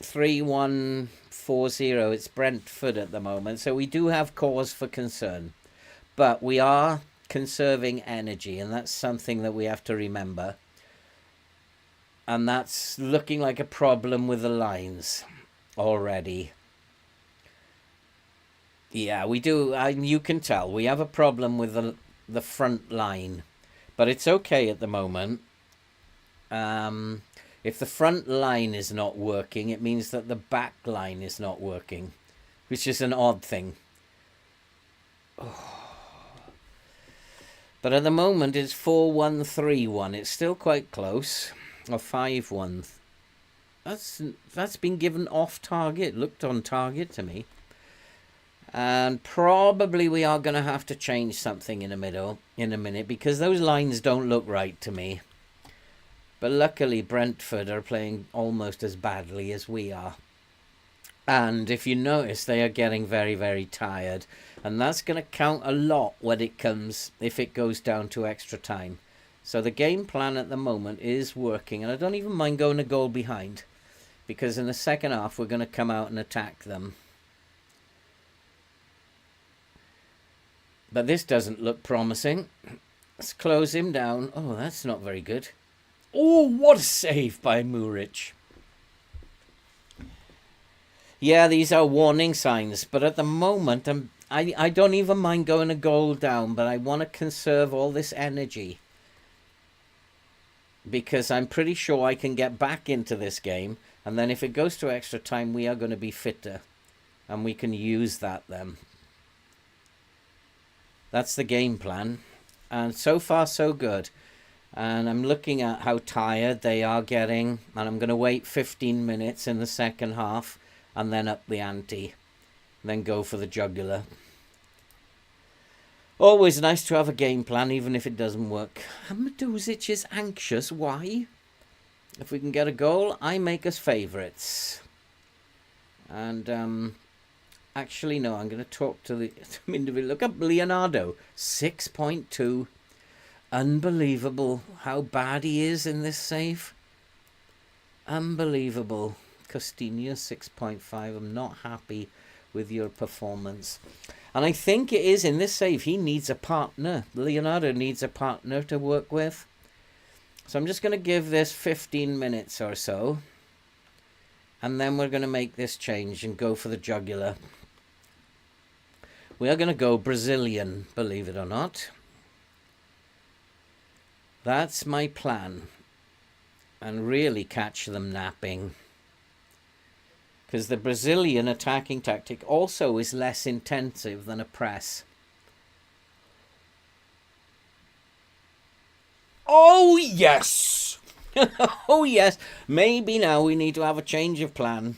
3-1-4-0, it's Brentford at the moment. So we do have cause for concern. But we are conserving energy, and that's something that we have to remember. And that's looking like a problem with the lines already. Yeah, we do. You can tell we have a problem with the front line, but it's okay at the moment. If the front line is not working, it means that the back line is not working, which is an odd thing. Oh. But at the moment, it's 4-1-3-1. It's still quite close. Or 5-1. That's been given off target. Looked on target to me. And probably we are going to have to change something in a minute, because those lines don't look right to me. But luckily Brentford are playing almost as badly as we are. And if you notice, they are getting very, very tired. And that's going to count a lot if it goes down to extra time. So the game plan at the moment is working. And I don't even mind going a goal behind, because in the second half we're going to come out and attack them. But this doesn't look promising. Let's close him down. Oh, that's not very good. Oh, what a save by Muric. Yeah, these are warning signs. But at the moment, I don't even mind going a goal down. But I want to conserve all this energy, because I'm pretty sure I can get back into this game. And then if it goes to extra time, we are going to be fitter. And we can use that then. That's the game plan. And so far, so good. And I'm looking at how tired they are getting. And I'm going to wait 15 minutes in the second half. And then up the ante. And then go for the jugular. Always nice to have a game plan, even if it doesn't work. Maduzic is anxious. Why? If we can get a goal, I make us favourites. And, actually, no, I'm going to talk to the individual. Look up Leonardo. 6.2. Unbelievable how bad he is in this save. Unbelievable. Costinha, 6.5. I'm not happy with your performance. And I think it is in this save. He needs a partner. Leonardo needs a partner to work with. So I'm just going to give this 15 minutes or so. And then we're going to make this change and go for the jugular. We are going to go Brazilian, believe it or not. That's my plan. And really catch them napping. Because the Brazilian attacking tactic also is less intensive than a press. Oh, yes! Oh, yes. Maybe now we need to have a change of plan.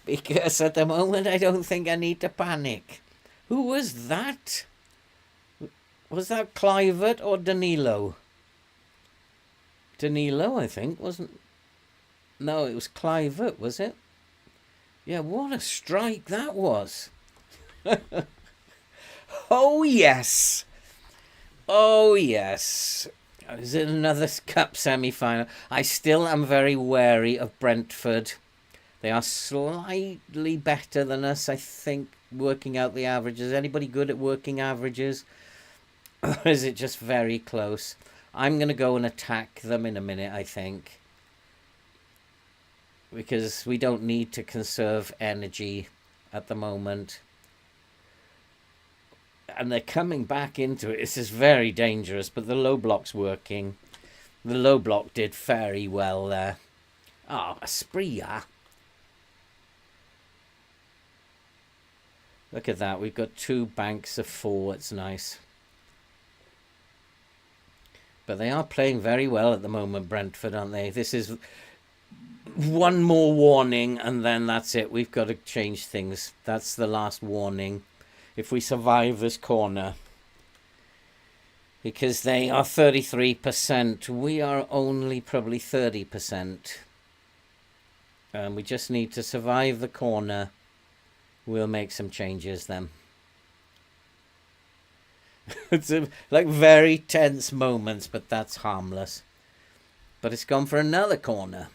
Because at the moment I don't think I need to panic. Who was that? Was that Clivert or Danilo? Danilo, I think, wasn't... No, it was Clivert, was it? Yeah, what a strike that was. Oh, yes. Oh, yes. Is it another cup semi-final? I still am very wary of Brentford. They are slightly better than us, I think, working out the averages. Anybody good at working averages? Or is it just very close? I'm going to go and attack them in a minute, I think. Because we don't need to conserve energy at the moment. And they're coming back into it. This is very dangerous, but the low block's working. The low block did very well there. Oh, Asprilla. Look at that. We've got 2 banks of 4. It's nice. But they are playing very well at the moment, Brentford, aren't they? This is one more warning, and then that's it. We've got to change things. That's the last warning. If we survive this corner. Because they are 33%. We are only probably 30%. And we just need to survive the corner. We'll make some changes then. It's like very tense moments, but that's harmless. But it's gone for another corner.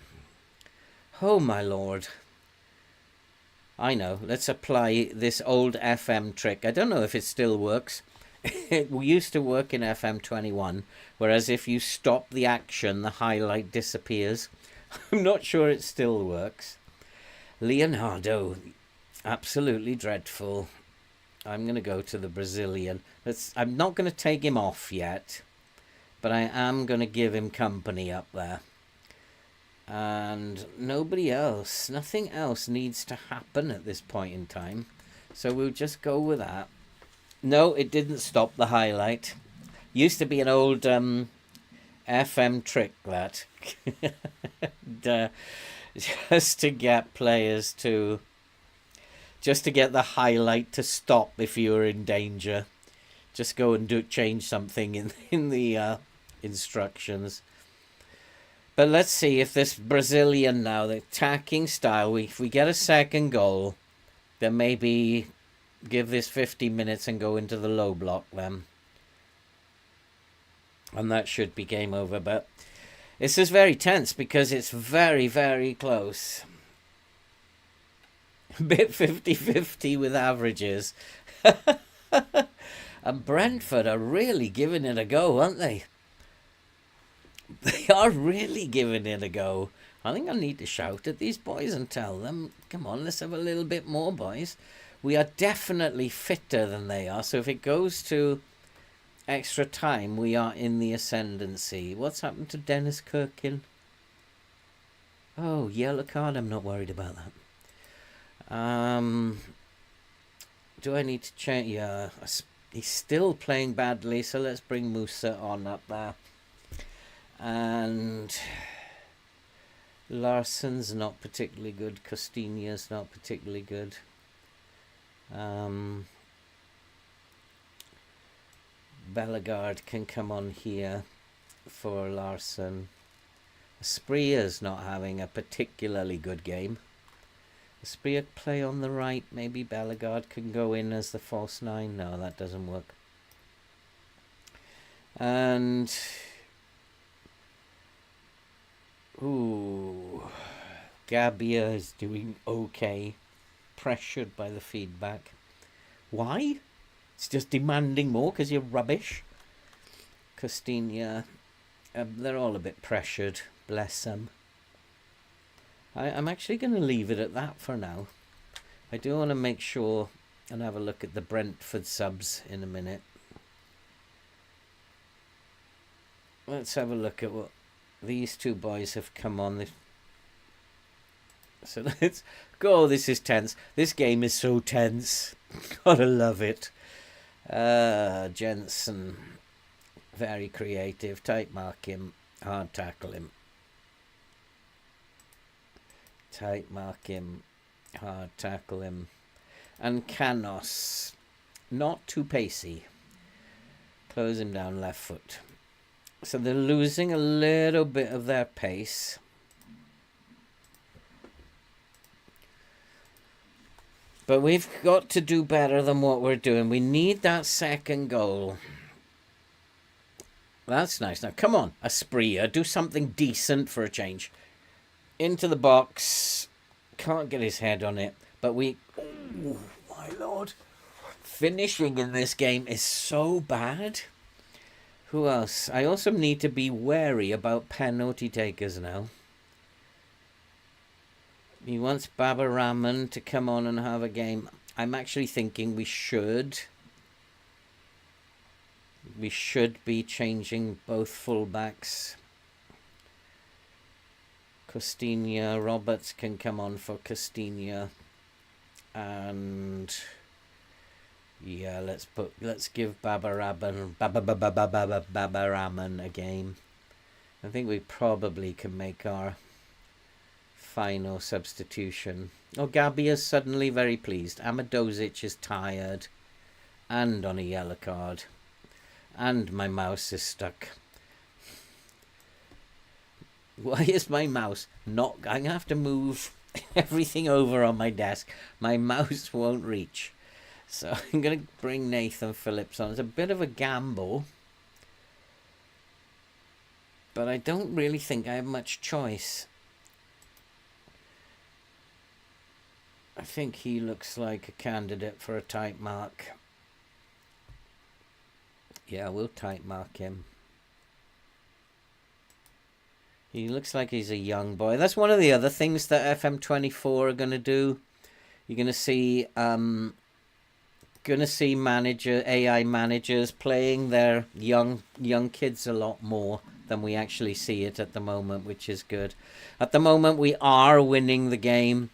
Oh my lord. I know. Let's apply this old FM trick. I don't know if it still works. It used to work in FM 21, whereas if you stop the action, the highlight disappears. I'm not sure it still works. Leonardo, absolutely dreadful. I'm going to go to the Brazilian. I'm not going to take him off yet, but I am going to give him company up there. And nobody else, nothing else needs to happen at this point in time. So we'll just go with that. No, it didn't stop the highlight. Used to be an old FM trick, that. And, just to get players to... Just to get the highlight to stop if you were in danger. Just go and change something in the instructions. But let's see if this Brazilian now, the attacking style, if we get a second goal, then maybe give this 50 minutes and go into the low block then. And that should be game over. But this is very tense because it's very, very close. A bit 50-50 with averages. And Brentford are really giving it a go, aren't they? They are really giving it a go. I think I need to shout at these boys and tell them, come on, let's have a little bit more, boys. We are definitely fitter than they are. So if it goes to extra time, we are in the ascendancy. What's happened to Dennis Kirkin? Oh, yellow card. I'm not worried about that. Do I need to change? Yeah, he's still playing badly, so let's bring Musa on up there. And Larsson's not particularly good. Costinha's not particularly good. Bellegarde can come on here for Larsson. Asprilla's not having a particularly good game. Asprilla play on the right. Maybe Bellegarde can go in as the false 9. No, that doesn't work. And... ooh... Gabia is doing okay, pressured by the feedback. Why? It's just demanding more because you're rubbish. Costinia, they're all a bit pressured. Bless them. I'm actually going to leave it at that for now. I do want to make sure and have a look at the Brentford subs in a minute. Let's have a look at what these two boys have come on. So let's go. This is tense. This game is so tense. Gotta love it. Jensen, very creative. Tight mark him. Hard tackle him. Tight mark him. Hard tackle him. And Canos, not too pacey. Close him down left foot. So they're losing a little bit of their pace. But we've got to do better than what we're doing. We need that second goal. That's nice. Now, come on, Asprilla. Do something decent for a change. Into the box. Can't get his head on it. But we... Oh, my Lord. Finishing in this game is so bad. Who else? I also need to be wary about penalty takers now. He wants Baba Rahman to come on and have a game. I'm actually thinking we should be changing both fullbacks. Costinia, Roberts can come on for Costinia. And yeah, let's give Baba Rahman a game. I think we probably can make our final substitution. Oh, Gabi is suddenly very pleased. Amadozic is tired and on a yellow card. And my mouse is stuck. Why is my mouse not... I'm going to have to move everything over on my desk. My mouse won't reach. So I'm going to bring Nathan Phillips on. It's a bit of a gamble. But I don't really think I have much choice. I think he looks like a candidate for a tight mark. Yeah, we'll tight mark him. He looks like he's a young boy. That's one of the other things that FM24 are going to do. You're going to see AI managers playing their young kids a lot more than we actually see it at the moment, which is good. At the moment, we are winning the game.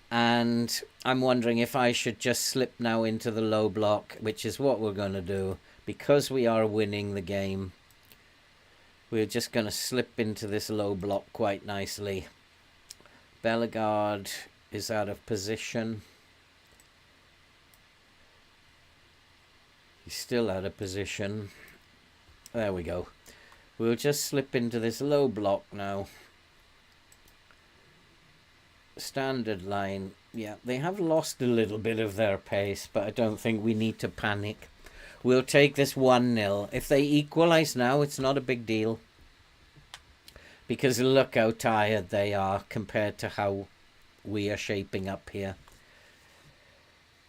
And I'm wondering if I should just slip now into the low block, which is what we're going to do. Because we are winning the game, we're just going to slip into this low block quite nicely. Bellegarde is out of position. He's still out of position. There we go. We'll just slip into this low block now. Standard line. Yeah, they have lost a little bit of their pace, but I don't think we need to panic. We'll take this 1-0. If they equalise now, it's not a big deal. Because look how tired they are compared to how we are shaping up here.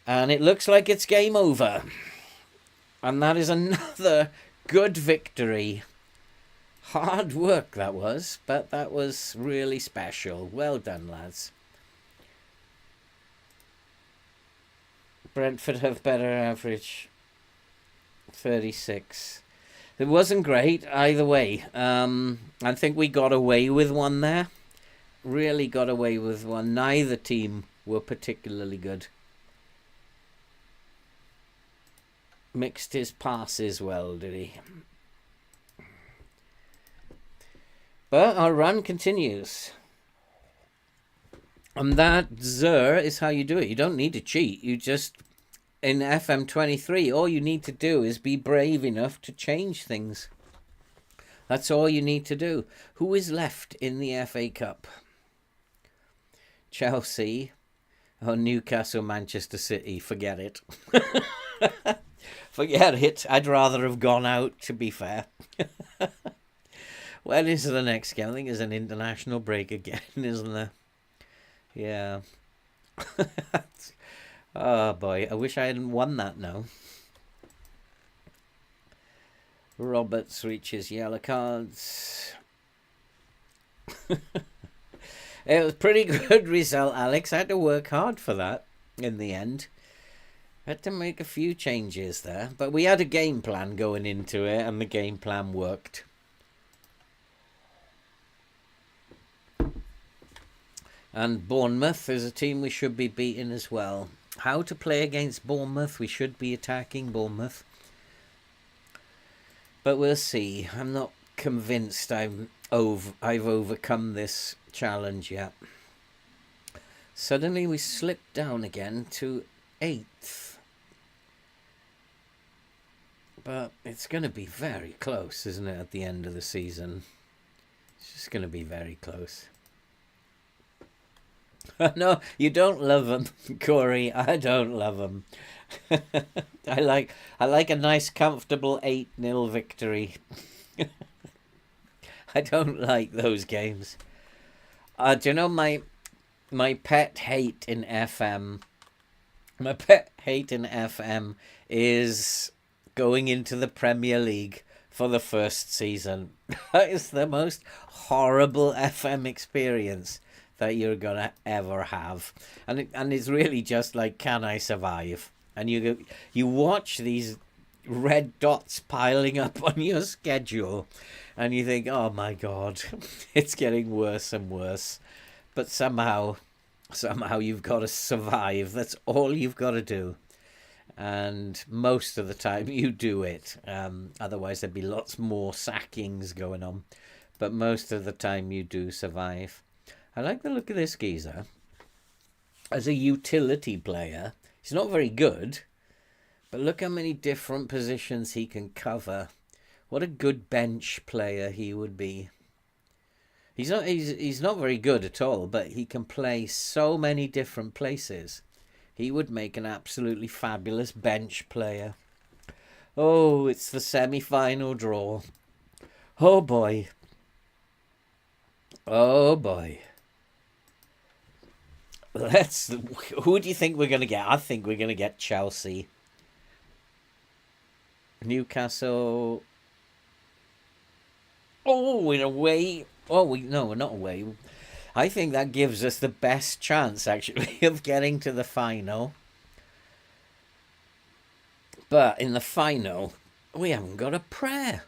And it looks like it's game over. And that is another good victory. Hard work that was, but that was really special. Well done, lads. Brentford have better average. 36. It wasn't great either way. I think we got away with one there. Really got away with one. Neither team were particularly good. Mixed his passes well, did he? But our run continues. And that, Zer, is how you do it. You don't need to cheat. You just... In FM23, all you need to do is be brave enough to change things. That's all you need to do. Who is left in the FA Cup? Chelsea. Oh, Newcastle, Manchester City. Forget it. Forget it. I'd rather have gone out, to be fair. When is the next game? I think there's an international break again, isn't there? Yeah. Oh boy, I wish I hadn't won that now. Roberts reaches yellow cards. It was a pretty good result, Alex. I had to work hard for that in the end. Had to make a few changes there, but we had a game plan going into it, and the game plan worked. And Bournemouth is a team we should be beating as well. How to play against Bournemouth? We should be attacking Bournemouth. But we'll see. I'm not convinced I've overcome this challenge yet. Suddenly we slipped down again to 8th. But it's going to be very close, isn't it, at the end of the season? It's just going to be very close. No, you don't love them, Corey. I don't love them. I like a nice, comfortable 8-0 victory. I don't like those games. Do you know my pet hate in FM? My pet hate in FM is going into the Premier League for the first season. That is the most horrible FM experience that you're gonna ever have, and it's really just like, can I survive? And you watch these red dots piling up on your schedule, and you think, oh my god, it's getting worse and worse. But somehow you've got to survive. That's all you've got to do, and most of the time you do it. Otherwise there'd be lots more sackings going on, but most of the time you do survive. I like the look of this geezer. As a utility player, he's not very good, but look how many different positions he can cover. What a good bench player he would be. He's not very good at all, but he can play so many different places. He would make an absolutely fabulous bench player. Oh, it's the semi-final draw. Oh boy. Oh boy. Who do you think we're going to get? I think we're going to get Chelsea. Newcastle. Oh, in a way. Oh, we're not away. I think that gives us the best chance, actually, of getting to the final. But in the final, we haven't got a prayer.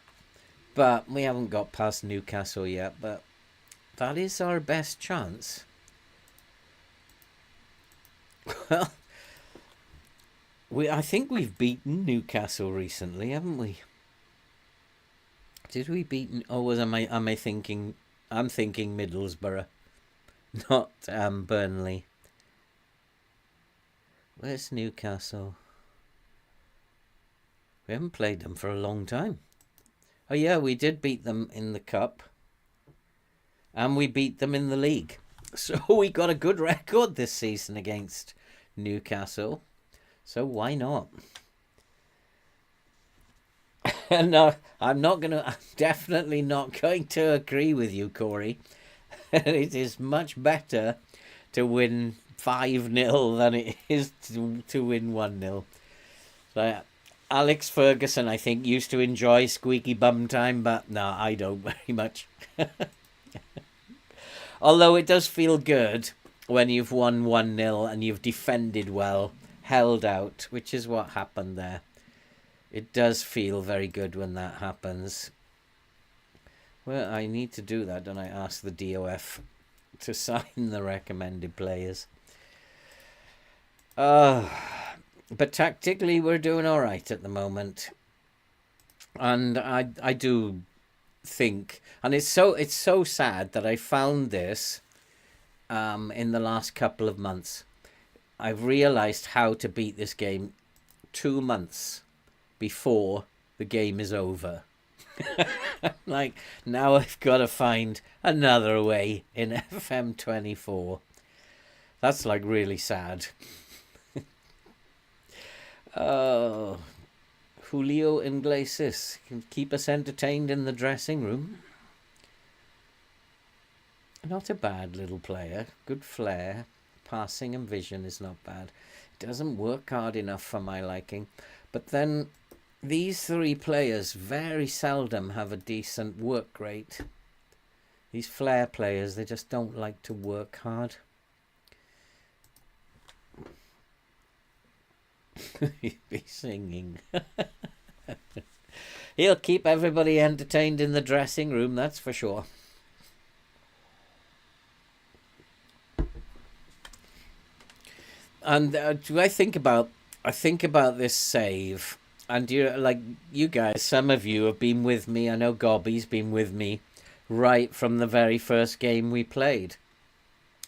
But we haven't got past Newcastle yet. But that is our best chance. Well, I think we've beaten Newcastle recently, haven't we? Did we beat? Or am I thinking? I'm thinking Middlesbrough, not Burnley. Where's Newcastle? We haven't played them for a long time. Oh yeah, we did beat them in the cup, and we beat them in the league. So we got a good record this season against Newcastle. So why not? No, I'm definitely not going to agree with you, Corey. It is much better to win 5-0 than it is to win 1-0. So, Alex Ferguson, I think, used to enjoy squeaky bum time, but no, I don't very much. Although it does feel good when you've won 1-0 and you've defended well, held out, which is what happened there. It does feel very good when that happens. Well, I need to do that, don't I? Ask the DOF to sign the recommended players. But tactically, we're doing all right at the moment. And I do think, and it's so sad that I found this in the last couple of months. I've realized how to beat this game 2 months before the game is over. Like, now I've got to find another way in FM24. That's like really sad. Oh, Julio Iglesias can keep us entertained in the dressing room. Not a bad little player. Good flair. passing and vision is not bad. It doesn't work hard enough for my liking. But then these three players very seldom have a decent work rate. These flair players, they just don't like to work hard. He'd be singing. He'll keep everybody entertained in the dressing room, that's for sure. And I think about this save, and you guys, some of you have been with me. I know Gobby's been with me right from the very first game we played,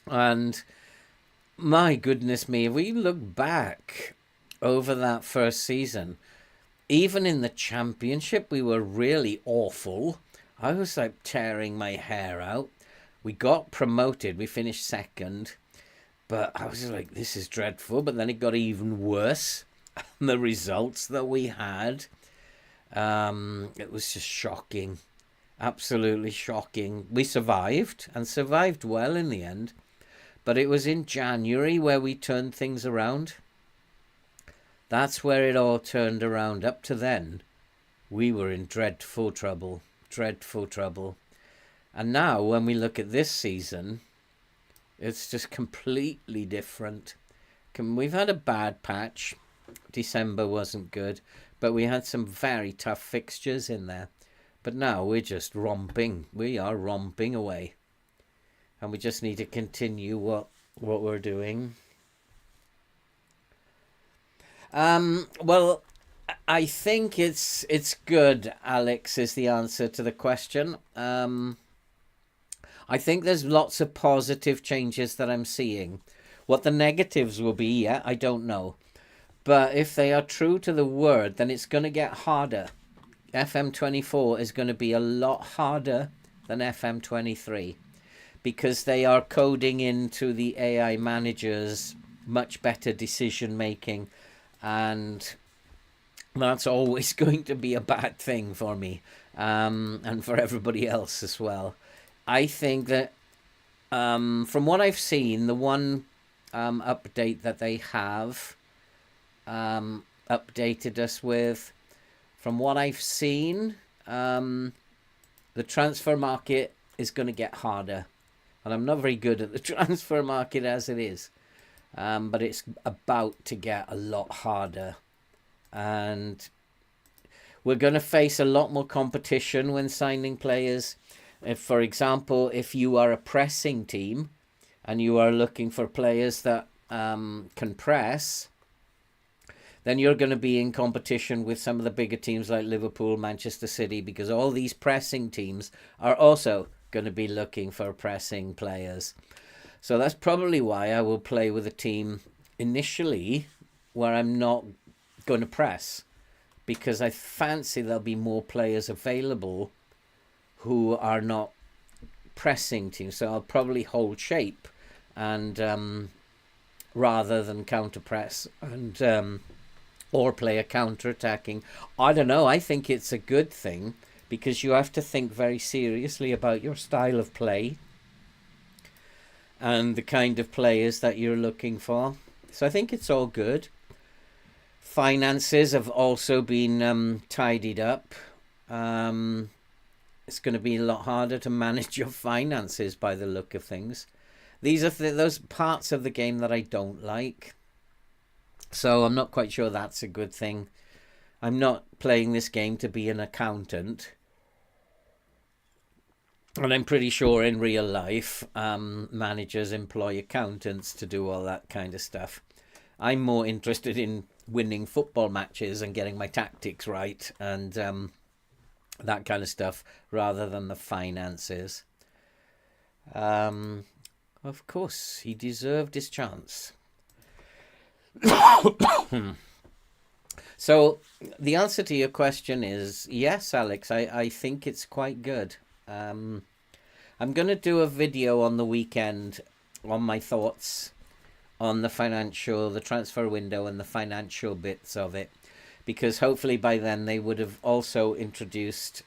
and my goodness me, if we look back over that first season, even in the championship, we were really awful. I was like tearing my hair out. We got promoted. We finished second. But I was like, this is dreadful. But then it got even worse. The results that we had, it was just shocking. Absolutely shocking. We survived, and survived well in the end. But it was in January where we turned things around. That's where it all turned around. Up to then, we were in dreadful trouble. Dreadful trouble. And now, when we look at this season, it's just completely different. We've had a bad patch. December wasn't good, but we had some very tough fixtures in there. But now we're just romping. We are romping away. And we just need to continue what we're doing. Well, I think it's good, Alex, is the answer to the question. I think there's lots of positive changes that I'm seeing. What the negatives will be, I don't know. But if they are true to the word, then it's going to get harder. FM24 is going to be a lot harder than FM23 because they are coding into the AI managers much better decision making, and that's always going to be a bad thing for me, and for everybody else as well. I think that from what I've seen, the one update that they have updated us with, from what I've seen, the transfer market is going to get harder. And I'm not very good at the transfer market as it is. But it's about to get a lot harder. And we're going to face a lot more competition when signing players. If, for example, if you are a pressing team and you are looking for players that can press, then you're going to be in competition with some of the bigger teams like Liverpool, Manchester City, because all these pressing teams are also going to be looking for pressing players. So that's probably why I will play with a team initially where I'm not going to press, because I fancy there'll be more players available who are not pressing teams. So I'll probably hold shape and rather than counter press and or play a counter-attacking. I don't know. I think it's a good thing because you have to think very seriously about your style of play and the kind of players that you're looking for. So I think it's all good. Finances have also been tidied up. It's going to be a lot harder to manage your finances by the look of things. These are those parts of the game that I don't like. So I'm not quite sure that's a good thing. I'm not playing this game to be an accountant. And I'm pretty sure in real life, managers employ accountants to do all that kind of stuff. I'm more interested in winning football matches and getting my tactics right and that kind of stuff rather than the finances. Of course, he deserved his chance. So the answer to your question is yes, Alex. I think it's quite good. I'm going to do a video on the weekend on my thoughts on the transfer window and the financial bits of it, because hopefully by then they would have also introduced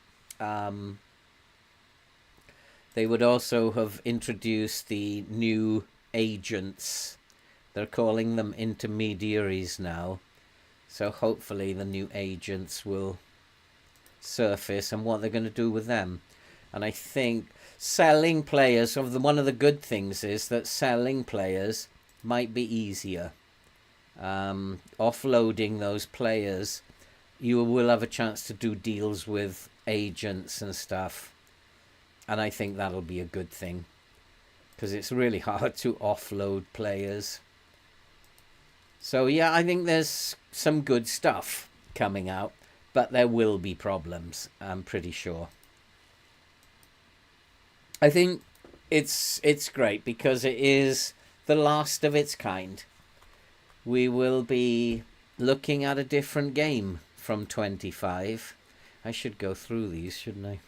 the new agents They're calling them intermediaries now. So hopefully the new agents will surface and what they're going to do with them. And I think selling players, one of the good things is that selling players might be easier. Offloading those players, you will have a chance to do deals with agents and stuff. And I think that'll be a good thing, because it's really hard to offload players. So yeah, I think there's some good stuff coming out, but there will be problems, I'm pretty sure. I think it's great because it is the last of its kind. We will be looking at a different game from 25. I should go through these, shouldn't I?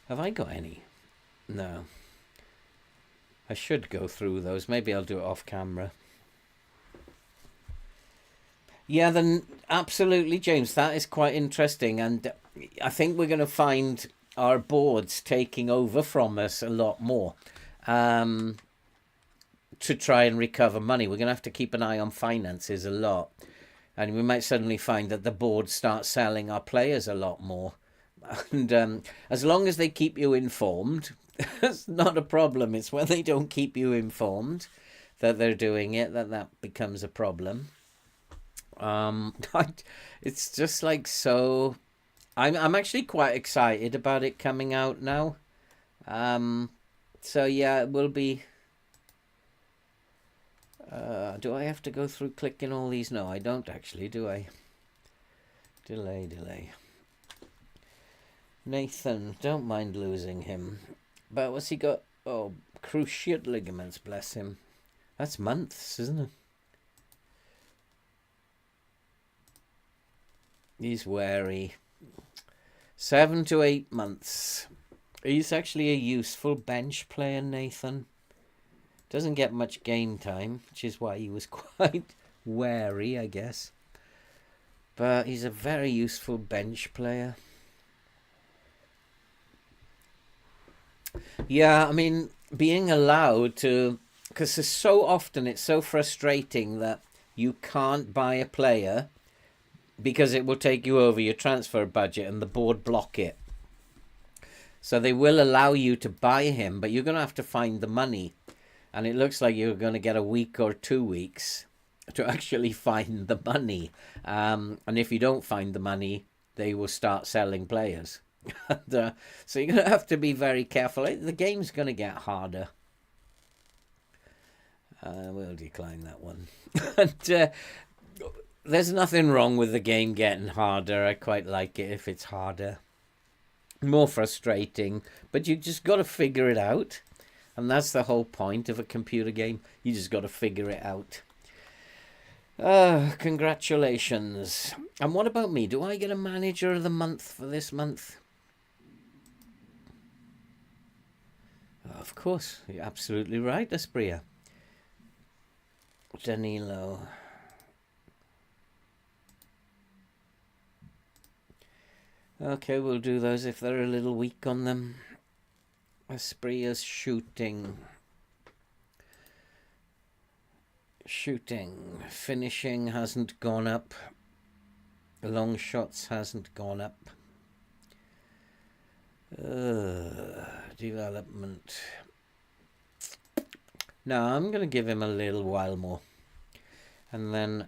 Have I got any? No. I should go through those. Maybe I'll do it off camera. Yeah, then absolutely, James. That is quite interesting. And I think we're going to find our boards taking over from us a lot more to try and recover money. We're going to have to keep an eye on finances a lot. And we might suddenly find that the boards start selling our players a lot more. And as long as they keep you informed, it's not a problem. It's when they don't keep you informed that they're doing it that becomes a problem. It's just like so. I'm actually quite excited about it coming out now. So yeah, it will be. Do I have to go through clicking all these? No, I don't actually, do I? Delay. Nathan, don't mind losing him. But what's he got? Oh, cruciate ligaments, bless him. That's months, isn't it? He's wary. 7 to 8 months. He's actually a useful bench player, Nathan. Doesn't get much game time, which is why he was quite wary, I guess. But he's a very useful bench player. Yeah, I mean, being allowed to... Because so often it's so frustrating that you can't buy a player because it will take you over your transfer budget and the board block it. So they will allow you to buy him, but you're going to have to find the money. And it looks like you're going to get a week or 2 weeks to actually find the money. And if you don't find the money, they will start selling players. So you're going to have to be very careful. The game's going to get harder. We'll decline that one. And there's nothing wrong with the game getting harder. I quite like it if it's harder. More frustrating, but you just got to figure it out. And that's the whole point of a computer game. You just got to figure it out. Congratulations. And what about me? Do I get a manager of the month for this month? Of course. You're absolutely right, Espria. Danilo. Okay, we'll do those if they're a little weak on them. Espria's shooting. Finishing hasn't gone up. Long shots hasn't gone up. Development. No, I'm going to give him a little while more. And then...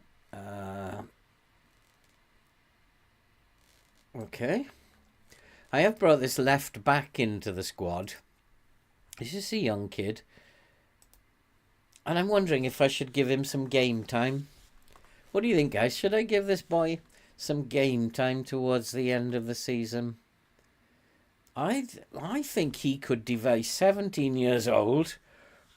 okay. I have brought this left back into the squad. He's just a young kid. And I'm wondering if I should give him some game time. What do you think, guys? Should I give this boy some game time towards the end of the season? I think he could develop. 17 years old.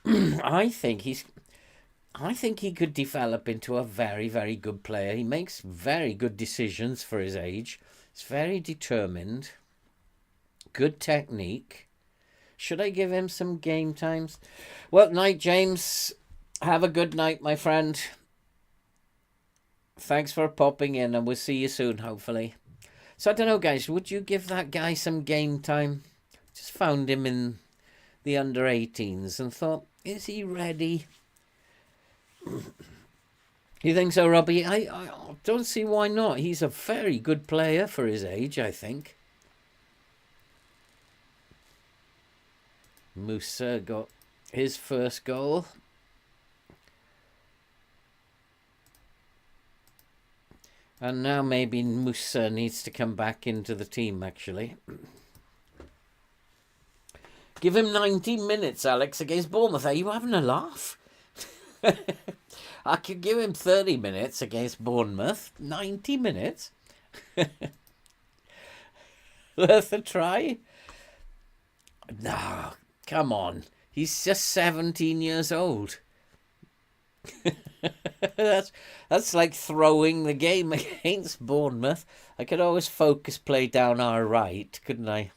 I think he could develop into a very, very good player. He makes very good decisions for his age. He's very determined. Good technique. Should I give him some game times? Well, night, James. Have a good night, my friend. Thanks for popping in, and we'll see you soon, hopefully. So, I don't know, guys. Would you give that guy some game time? Just found him in the under-18s and thought, is he ready? You think so, Robbie? I don't see why not. He's a very good player for his age, I think. Musa got his first goal. And now maybe Musa needs to come back into the team, actually. Give him 90 minutes, Alex, against Bournemouth. Are you having a laugh? I could give him 30 minutes against Bournemouth. 90 minutes? Worth a try? No, come on. He's just 17 years old. That's like throwing the game against Bournemouth. I could always focus play down our right, couldn't I?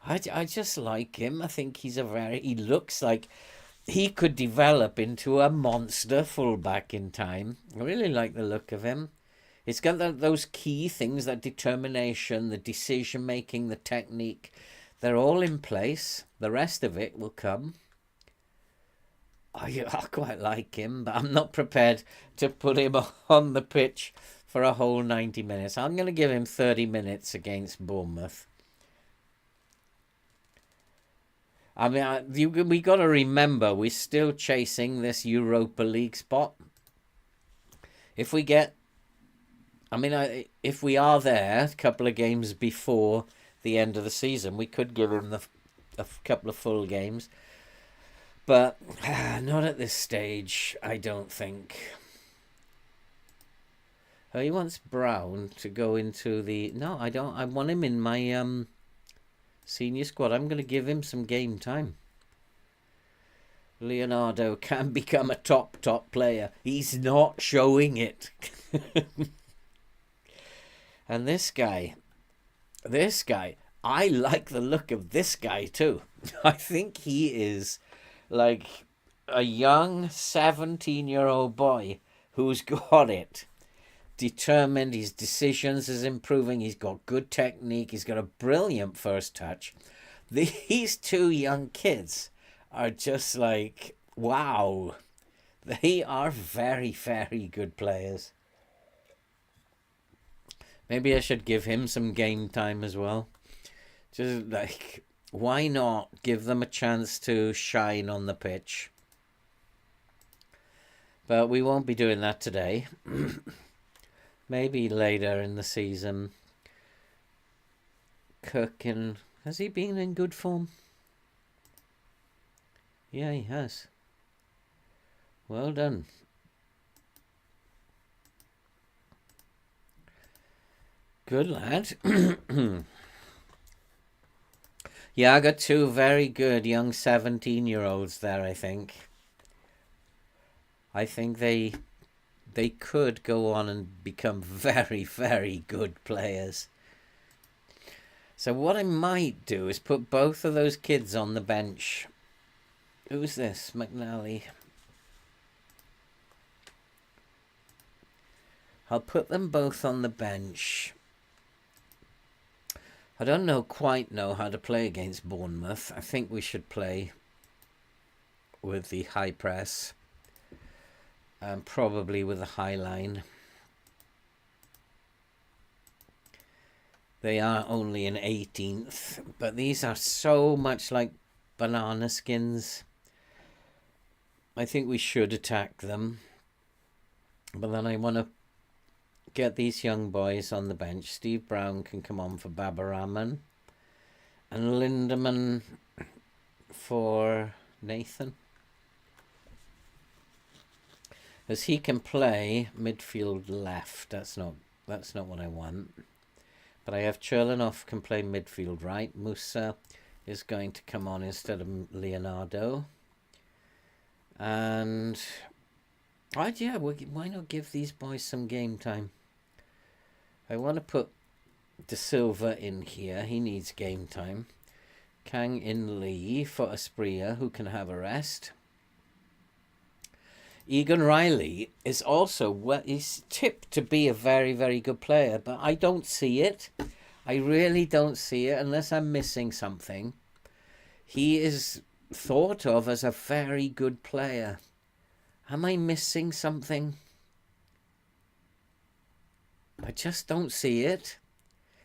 I just like him. I think he looks like he could develop into a monster fullback in time. I really like the look of him. It's got those key things, that determination, the decision making, the technique. They're all in place. The rest of it will come. I quite like him, but I'm not prepared to put him on the pitch for a whole 90 minutes. I'm going to give him 30 minutes against Bournemouth. I mean, we got to remember, we're still chasing this Europa League spot. If we get, if we are there a couple of games before the end of the season, we could give him a couple of full games. But not at this stage, I don't think. Oh, he wants Brown to go into the... No, I don't. I want him in my senior squad. I'm going to give him some game time. Leonardo can become a top player. He's not showing it. And this guy, I like the look of this guy too. I think he is like a young 17-year-old boy who's got it. Determined, his decisions is improving, he's got good technique, he's got a brilliant first touch. These two young kids are just like, wow. They are very, very good players. Maybe I should give him some game time as well. Just like, why not give them a chance to shine on the pitch? But we won't be doing that today. Maybe later in the season. Kirkin, has he been in good form? Yeah, he has. Well done. Good lad. Yeah, I got two very good young 17-year-olds there, I think. I think they could go on and become very, very good players. So what I might do is put both of those kids on the bench. Who's this? McNally. I'll put them both on the bench. I don't quite know how to play against Bournemouth. I think we should play with the high press. And probably with a high line. They are only in 18th, but these are so much like banana skins. I think we should attack them. But then I want to get these young boys on the bench. Steve Brown can come on for Babaraman. And Lindemann for Nathan. As he can play midfield left. That's not what I want. But I have Cherlanoff can play midfield right. Musa is going to come on instead of Leonardo. And why not give these boys some game time? I want to put De Silva in here. He needs game time. Kang In Lee for Asprilla, who can have a rest. Egan Riley is also he's tipped to be a very, very good player, but I don't see it. I really don't see it unless I'm missing something. He is thought of as a very good player, Am I missing something? I just don't see it.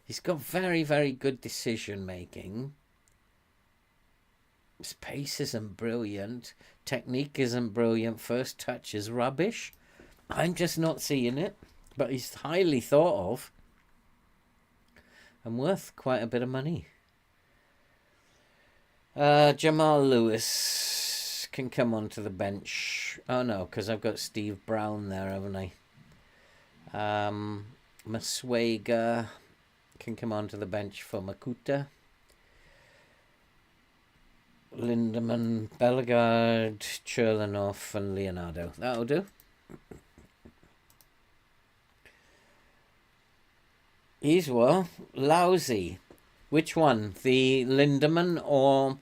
He's got very, very good decision making. His pace isn't brilliant. Technique isn't brilliant. First touch is rubbish. I'm just not seeing it. But he's highly thought of. And worth quite a bit of money. Jamal Lewis can come onto the bench. Oh no, because I've got Steve Brown there, haven't I? Maswega can come onto the bench for Makuta. Lindemann, Bellegarde, Cherlanov and Leonardo. That'll do. He's, well, lousy. Which one? The Lindemann or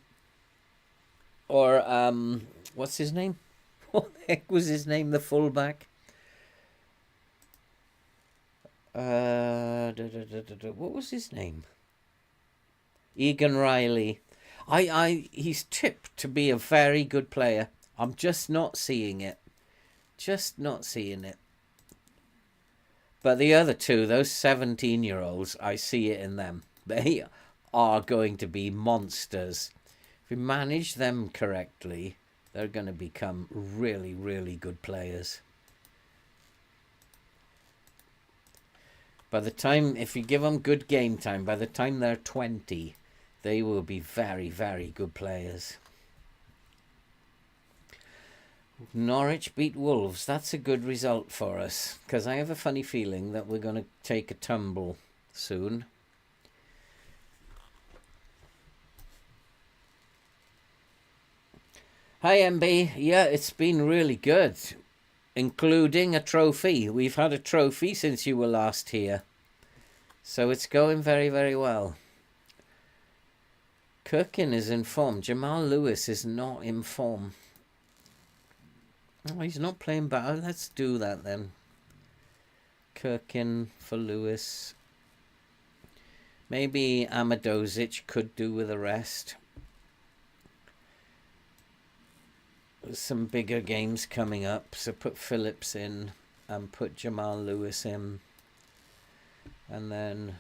what's his name? What the heck was his name? The fullback? What was his name? Egan Riley. He's tipped to be a very good player. I'm just not seeing it. Just not seeing it. But the other two, those 17-year-olds, I see it in them. They are going to be monsters. If we manage them correctly, they're going to become really, really good players. By the time, if you give them good game time, by the time they're 20, they will be very, very good players. Norwich beat Wolves. That's a good result for us, because I have a funny feeling that we're going to take a tumble soon. Hi MB. Yeah, it's been really good, including a trophy. We've had a trophy since you were last here, so it's going very, very well. Kirkin is in form. Jamal Lewis is not in form. Oh, he's not playing better. Let's do that then. Kirkin for Lewis. Maybe Amadozic could do with a rest. There's some bigger games coming up, so put Phillips in and put Jamal Lewis in. And then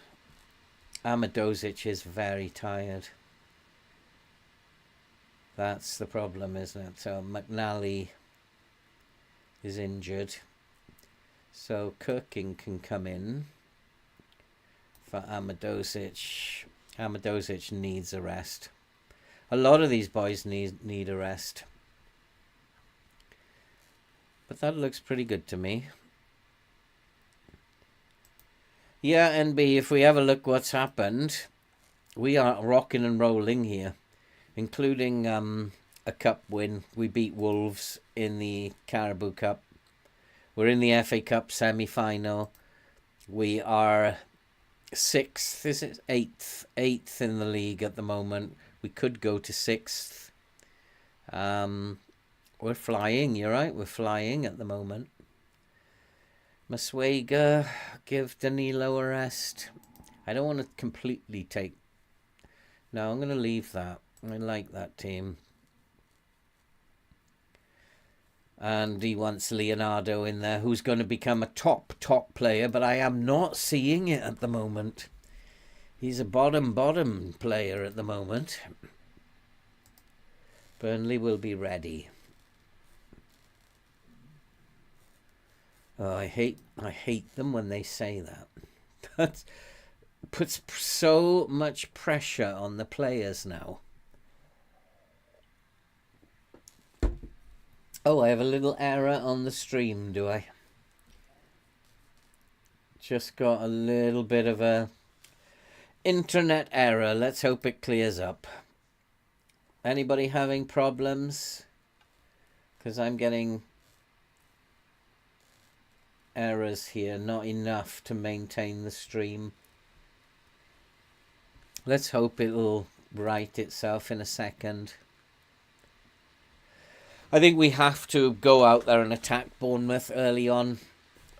Amadozic is very tired. That's the problem, isn't it? So McNally is injured. So Kirking can come in for Amadozic. Amadozic needs a rest. A lot of these boys need a rest. But that looks pretty good to me. Yeah, NB, if we have a look what's happened, we are rocking and rolling here, including a cup win. We beat Wolves in the Carabao Cup. We're in the FA Cup semi-final. We are 6th, is it? 8th. 8th in the league at the moment. We could go to 6th. We're flying, you're right. We're flying at the moment. Maswega, give Danilo a rest. I don't want to completely take... No, I'm going to leave that. I like that team. And he wants Leonardo in there, who's going to become a top player, but I am not seeing it at the moment. He's a bottom player at the moment. Burnley will be ready. Oh, I hate them when they say that. That puts so much pressure on the players now. Oh, I have a little error on the stream, do I? Just got a little bit of a internet error. Let's hope it clears up. Anybody having problems? Because I'm getting errors here, not enough to maintain the stream. Let's hope it'll right itself in a second. I think we have to go out there and attack Bournemouth early on,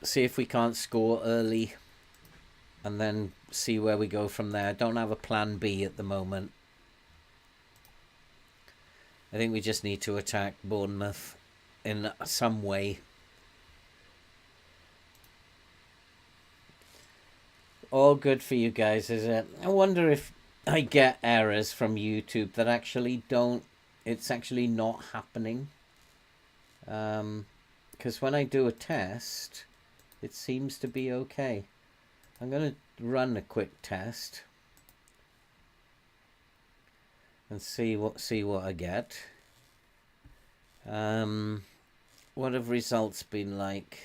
see if we can't score early, and then see where we go from there. I don't have a plan B at the moment. I think we just need to attack Bournemouth. in some way. All good for you guys, is it? I wonder if I get errors from YouTube that actually don't. It's actually not happening. Because when I do a test, it seems to be okay. I'm going to run a quick test and see what I get. What have results been like?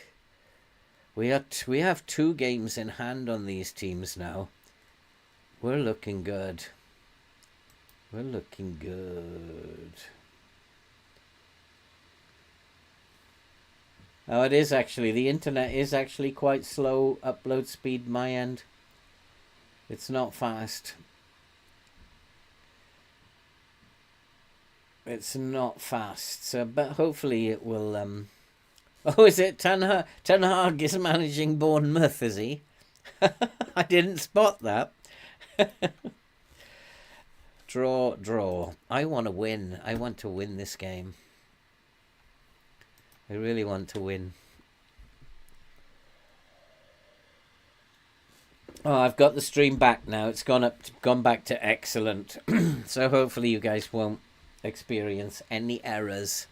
We have 2 games in hand on these teams now. We're looking good. We're looking good. Oh, it is actually. The internet is actually quite slow. Upload speed my end. It's not fast. It's not fast. So, but hopefully it will. Oh, is it Ten Hag is managing Bournemouth? Is he? I didn't spot that. Draw. I want to win. I want to win this game. I really want to win. Oh, I've got the stream back now. It's gone back to excellent. So hopefully you guys won't experience any errors.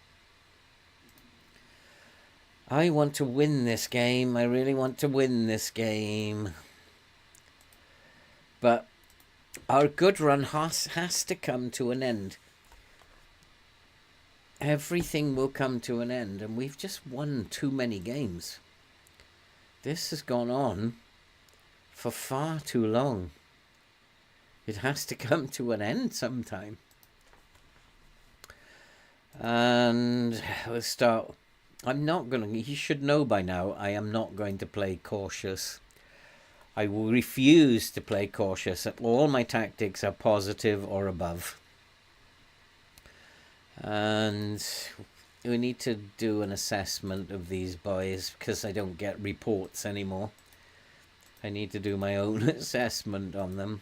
I want to win this game. I really want to win this game. But our good run has to come to an end. Everything will come to an end, and we've just won too many games. This has gone on for far too long. It has to come to an end sometime. And we'll start. I'm not going to... You should know by now, I am not going to play cautious. I will refuse to play cautious. All my tactics are positive or above. And we need to do an assessment of these boys because I don't get reports anymore. I need to do my own assessment on them.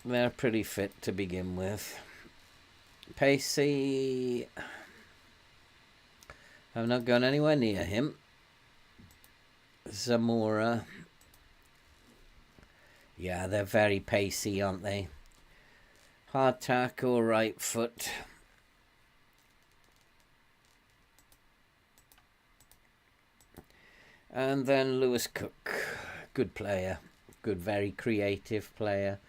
They're pretty fit to begin with. Pacey. I've not gone anywhere near him. Zamora. Yeah, they're very pacey, aren't they? Hard tackle, right foot. And then Lewis Cook. Good player. Good, very creative player.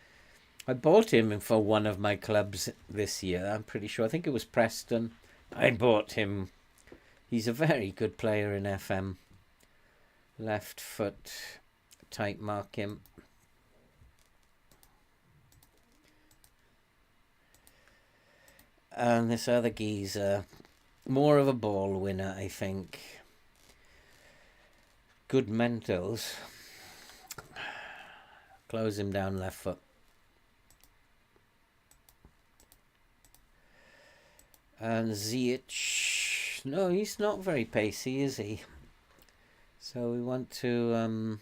I bought him for one of my clubs this year, I'm pretty sure. I think it was Preston. I bought him. He's a very good player in FM. Left foot. Tight mark him. And this other geezer, more of a ball winner, I think. Good mentals. Close him down left foot. And Ziyech, no, he's not very pacey, is he? So we want to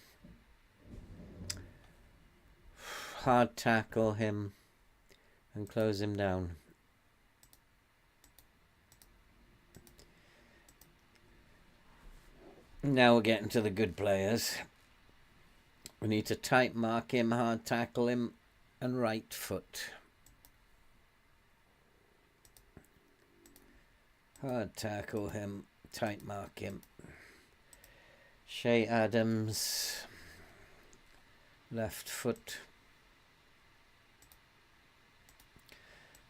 hard tackle him and close him down. Now we're getting to the good players. We need to tight mark him, hard tackle him, and right foot. Hard tackle him, tight mark him. Shea Adams, left foot.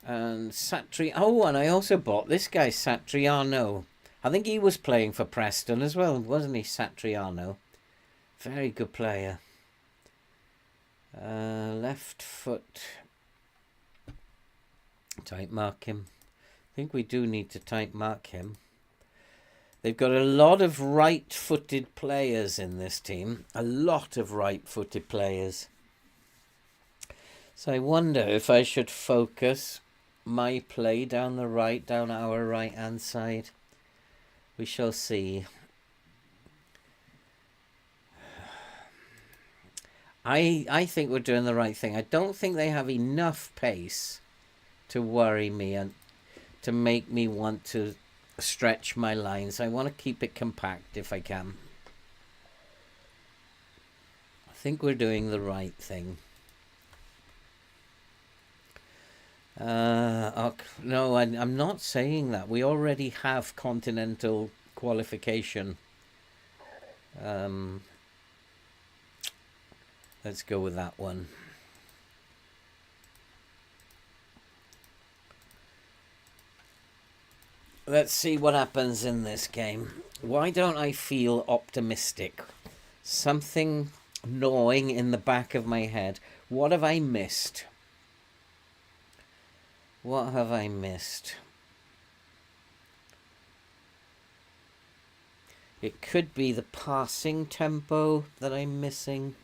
And oh, and I also bought this guy, Satriano. I think he was playing for Preston as well, wasn't he, Satriano? Very good player. Left foot. Tight mark him. I think we do need to tight mark him. They've got a lot of right-footed players in this team. A lot of right-footed players. So I wonder if I should focus my play down our right-hand side. We shall see. I think we're doing the right thing. I don't think they have enough pace to worry me and to make me want to stretch my lines. I want to keep it compact if I can. I think we're doing the right thing. No, I'm not saying that. We already have continental qualification. Let's go with that one. Let's see what happens in this game. Why don't I feel optimistic? Something gnawing in the back of my head. What have I missed? What have I missed? It could be the passing tempo that I'm missing.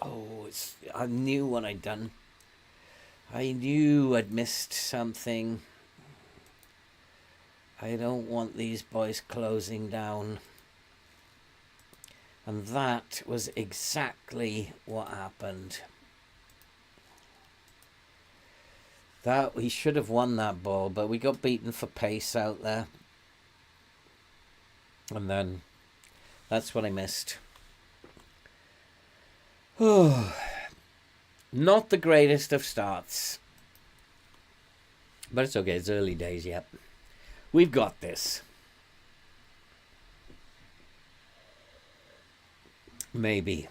Oh, I knew what I'd done. I knew I'd missed something. I don't want these boys closing down. And that was exactly what happened. That we should have won that ball, but we got beaten for pace out there. And then that's what I missed. Oh, not the greatest of starts. But it's okay, it's early days yet. We've got this. Maybe.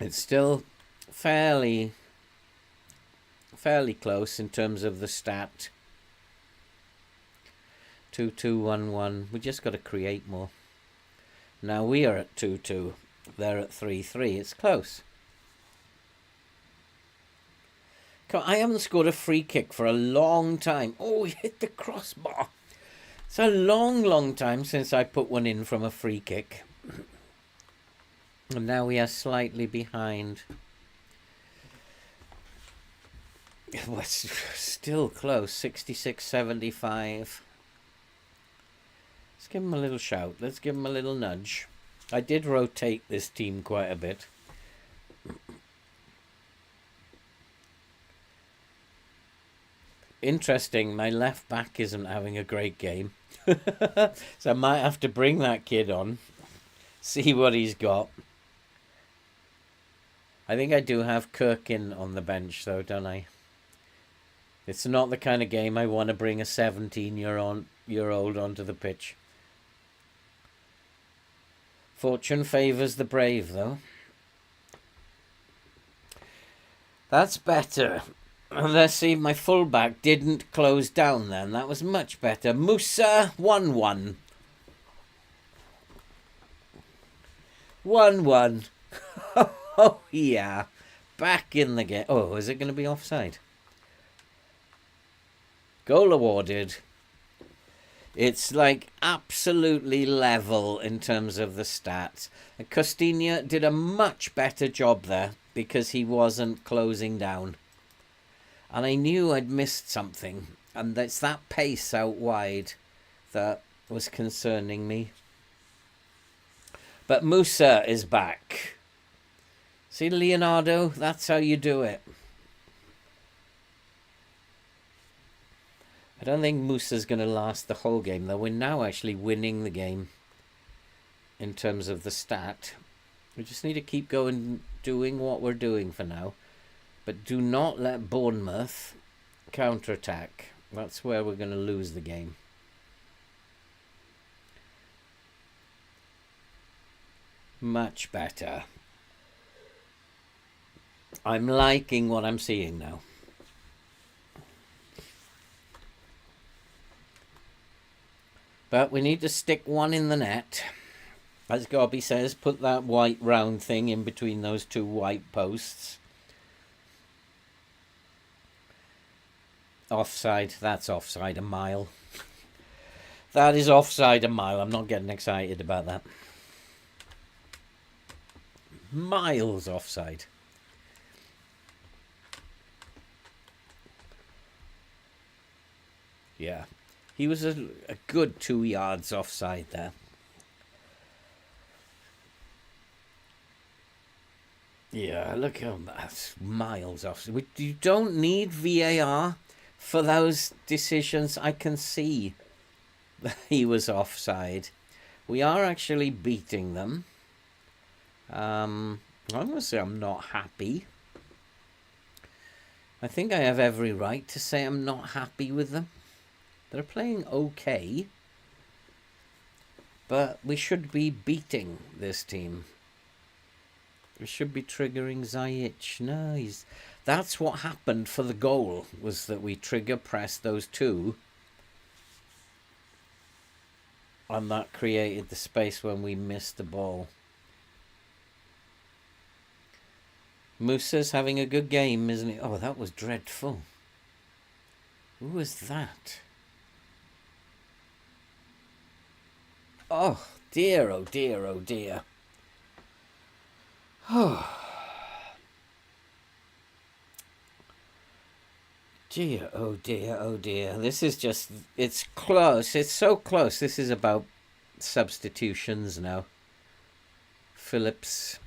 It's still fairly close in terms of the stat. 2-2-1-1. We just got to create more. Now we are at 2-2. They're at 3-3. It's close. I haven't scored a free kick for a long time. Oh, he hit the crossbar. It's a long time since I put one in from a free kick. And now we are slightly behind. It's still close. 66-75. Let's give him a little shout. Let's give him a little nudge. I did rotate this team quite a bit. Interesting, my left back isn't having a great game. So I might have to bring that kid on. See what he's got. I think I do have Kirkin on the bench though, don't I? It's not the kind of game I want to bring a 17-year-old onto the pitch. Fortune favours the brave, though. That's better. Let's see, my fullback didn't close down then. That was much better. Musa, 1-1. 1-1. Oh, yeah. Back in the game. Oh, is it going to be offside? Goal awarded. It's like absolutely level in terms of the stats. Costinha did a much better job there because he wasn't closing down. And I knew I'd missed something. And it's that pace out wide that was concerning me. But Musa is back. See, Leonardo, that's how you do it. I don't think Musa's going to last the whole game, though. We're now actually winning the game in terms of the stat. We just need to keep going, doing what we're doing for now. But do not let Bournemouth counterattack. That's where we're going to lose the game. Much better. I'm liking what I'm seeing now. But we need to stick one in the net. As Gobby says, put that white round thing in between those two white posts. Offside. That's offside a mile. That is offside a mile. I'm not getting excited about that. Miles offside. Yeah. He was a good 2 yards offside there. Yeah, look, that's miles off. You don't need VAR for those decisions. I can see that he was offside. We are actually beating them. I'm going to say I'm not happy. I think I have every right to say I'm not happy with them. They're playing okay, but we should be beating this team. We should be triggering Ziyech. No, that's what happened for the goal, was that we trigger pressed those two. And that created the space when we missed the ball. Musa's having a good game, isn't he? Oh, that was dreadful. Who was that? Oh, dear, oh dear, oh dear. Oh. Dear, oh dear, oh dear. This is just, it's close. It's so close. This is about substitutions now. Phillips.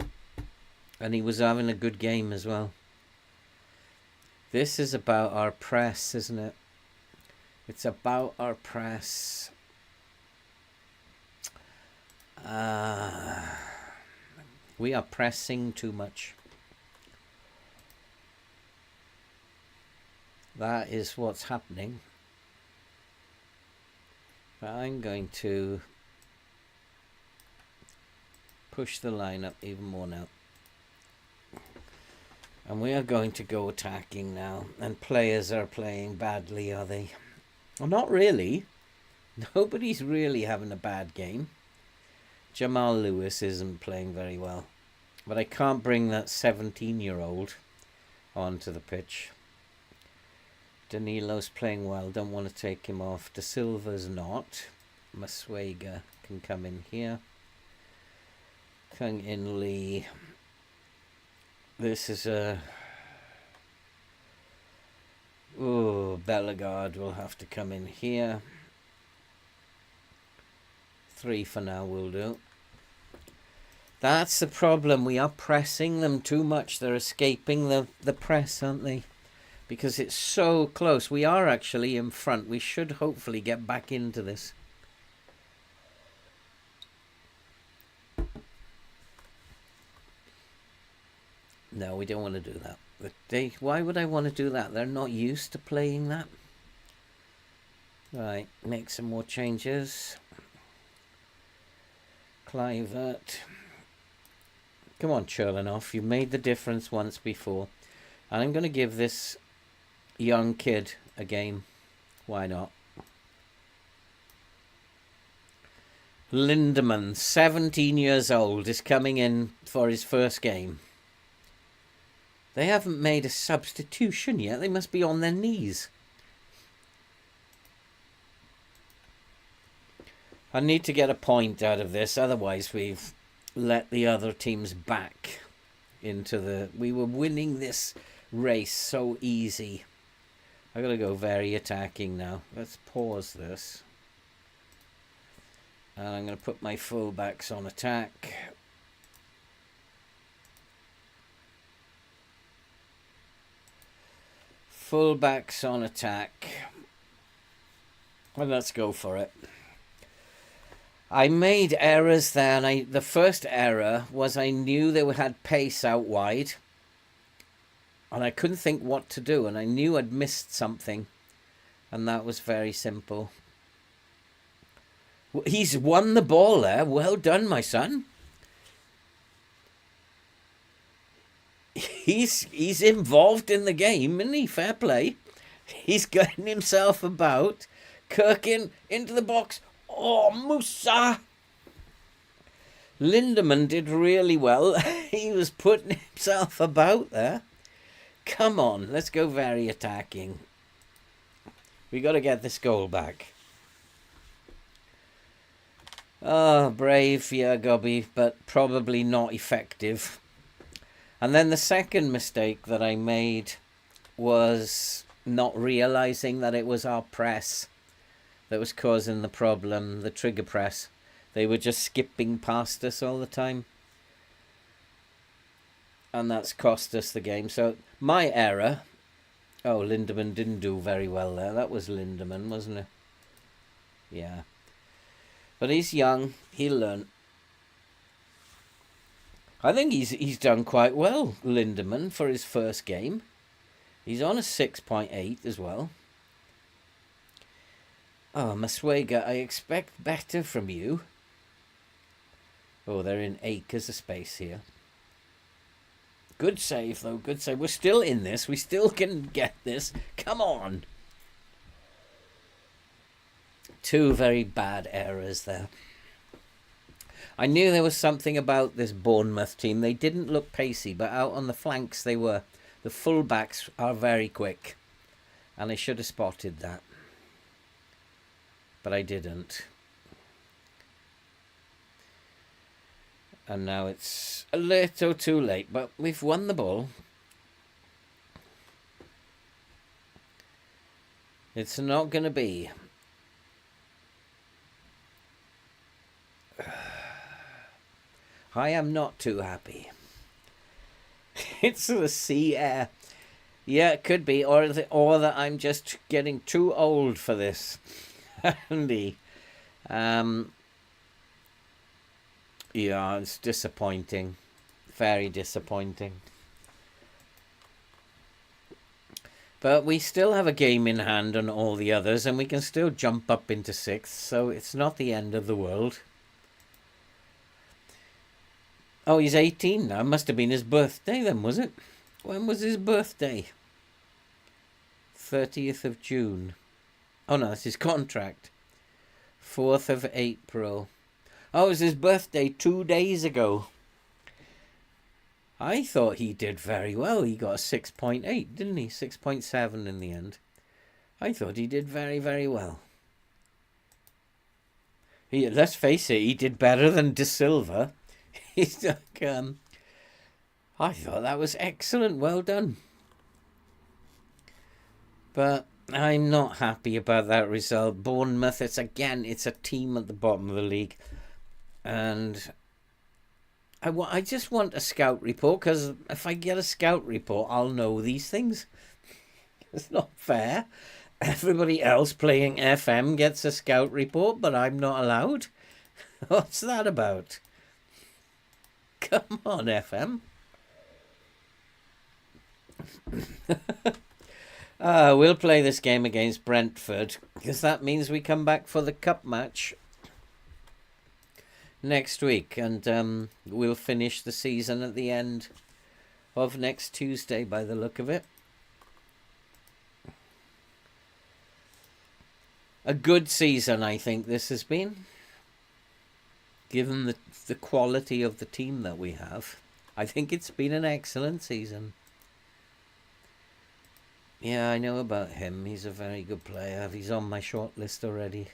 And he was having a good game as well. This is about our press, isn't it? It's about our press. We are pressing too much. That is what's happening. But I'm going to push the line up even more now. And we are going to go attacking now. And players are playing badly, are they? Well, not really. Nobody's really having a bad game. Jamal Lewis isn't playing very well. But I can't bring that 17-year-old onto the pitch. Danilo's playing well. Don't want to take him off. De Silva's not. Masuega can come in here. Kung In Lee. This is a... Oh, Bellegarde will have to come in here. 3 for now will do. That's the problem. We are pressing them too much. They're escaping the press, aren't they? Because it's so close. We are actually in front. We should hopefully get back into this. No, we don't want to do that. But why would I want to do that? They're not used to playing that. Right, make some more changes. Clivert. Come on, Cherlinoff. You made the difference once before. And I'm going to give this young kid a game. Why not? Lindemann, 17 years old, is coming in for his first game. They haven't made a substitution yet. They must be on their knees. I need to get a point out of this. Otherwise, we've let the other teams back into the... We were winning this race so easy. I gotta go very attacking now. Let's pause this. And I'm going to put my fullbacks on attack. Fullbacks on attack. Well, let's go for it. I made errors there, and the first error was I knew they had pace out wide. And I couldn't think what to do, and I knew I'd missed something. And that was very simple. He's won the ball there. Well done, my son. He's involved in the game, isn't he? Fair play. He's getting himself about. Kirkin into the box. Oh, Musa. Lindemann did really well. He was putting himself about there. Come on, let's go very attacking. We got to get this goal back. Oh, brave, yeah, Gobby, but probably not effective. And then the second mistake that I made was not realizing that it was our press that was causing the problem, the trigger press. They were just skipping past us all the time. and that's cost us the game. So my error. Oh, Lindemann didn't do very well there. That was Lindemann, wasn't it? Yeah. But he's young. He'll learn. I think he's done quite well, Lindemann, for his first game. He's on a 6.8 as well. Oh, Maswega, I expect better from you. Oh, they're in acres of space here. Good save, though. Good save. We're still in this. We still can get this. Come on. Two very bad errors there. I knew there was something about this Bournemouth team. They didn't look pacey, but out on the flanks they were. The full-backs are very quick. And I should have spotted that. But I didn't. And now it's a little too late, but we've won the ball. It's not going to be. I am not too happy. It's the sea air. Yeah, it could be, or that I'm just getting too old for this. Andy, yeah, it's disappointing. Very disappointing. But we still have a game in hand on all the others, and we can still jump up into 6th, so it's not the end of the world. Oh, he's 18 now. Must have been his birthday then, was it? When was his birthday? 30th of June. Oh, no, that's his contract. 4th of April. Oh, it was his birthday 2 days ago. I thought he did very well. He got a 6.8, didn't he? 6.7 in the end. I thought he did very, very well. Let's face it, he did better than De Silva. He's like, I thought that was excellent. Well done. But I'm not happy about that result. Bournemouth, it's a team at the bottom of the league. And I just want a scout report, because if I get a scout report, I'll know these things. It's not fair. Everybody else playing FM gets a scout report, but I'm not allowed. What's that about? Come on, FM. We'll play this game against Brentford, because that means we come back for the cup match next week, and we'll finish the season at the end of next Tuesday by the look of it. A good season, I think this has been, given the quality of the team that we have. I think it's been an excellent season. Yeah, I know about him. He's a very good player. He's on my short list already.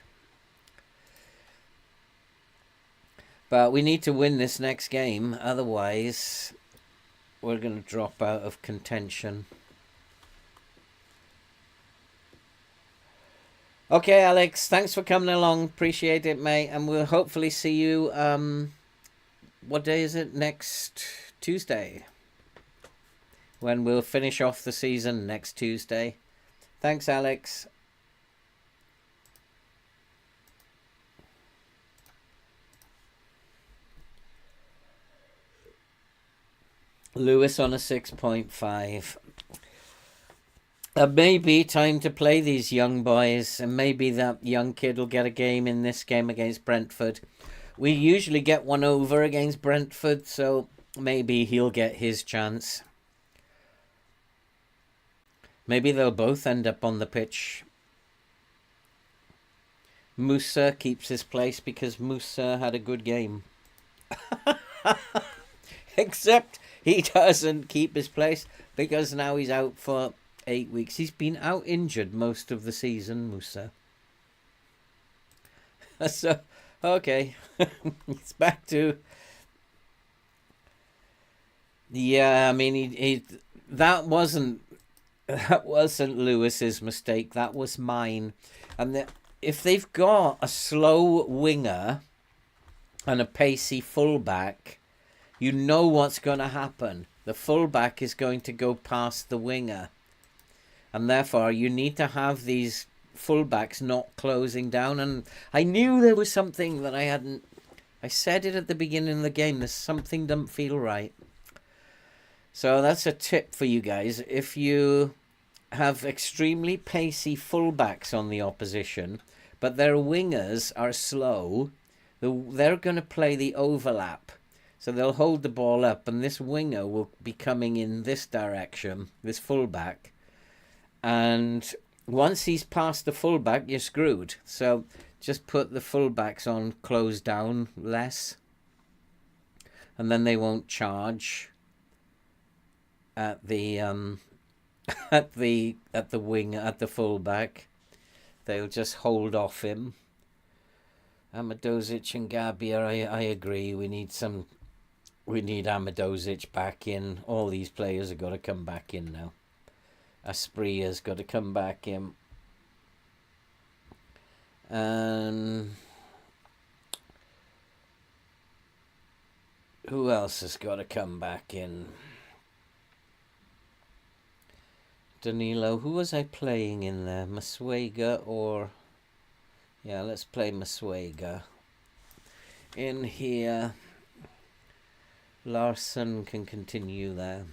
But we need to win this next game. Otherwise, we're going to drop out of contention. Okay, Alex. Thanks for coming along. Appreciate it, mate. And we'll hopefully see you, what day is it? Next Tuesday. When we'll finish off the season next Tuesday. Thanks, Alex. Lewis on a 6.5. Maybe time to play these young boys, and maybe that young kid will get a game in this game against Brentford. We usually get one over against Brentford, so maybe he'll get his chance. Maybe they'll both end up on the pitch. Musa keeps his place because Musa had a good game. Except he doesn't keep his place because now he's out for 8 weeks. He's been out injured most of the season, Musa. So, okay. It's back to... Yeah, I mean, he that wasn't Lewis's mistake. That was mine. And if they've got a slow winger and a pacey fullback, you know what's going to happen. the fullback is going to go past the winger. And therefore, you need to have these fullbacks not closing down. And I knew there was something that I hadn't... I said it at the beginning of the game. There's something doesn't feel right. So that's a tip for you guys. If you have extremely pacey fullbacks on the opposition, but their wingers are slow, they're going to play the overlap. So they'll hold the ball up, and this winger will be coming in this direction, this fullback. And once he's past the fullback, you're screwed. So just put the fullbacks on close down less, and then they won't charge at the at the wing, at the fullback. They'll just hold off him. Amadozic and Gabia, I agree. We need Amadozic back in. All these players have got to come back in now. Aspria's got to come back in. And who else has got to come back in? Danilo. Who was I playing in there? Maswega or... Yeah, let's play Maswega. In here. Larson can continue there.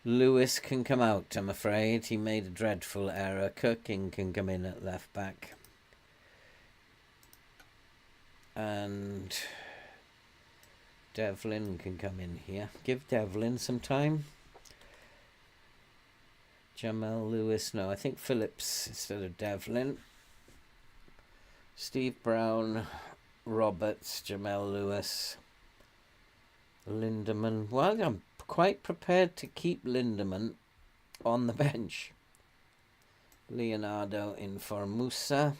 Lewis can come out, I'm afraid. He made a dreadful error. Kirking can come in at left back. And Devlin can come in here. Give Devlin some time. Jamal Lewis. No, I think Phillips instead of Devlin. Steve Brown, Roberts, Jamal Lewis, Lindemann. Well, I'm quite prepared to keep Lindemann on the bench. Leonardo in for Musa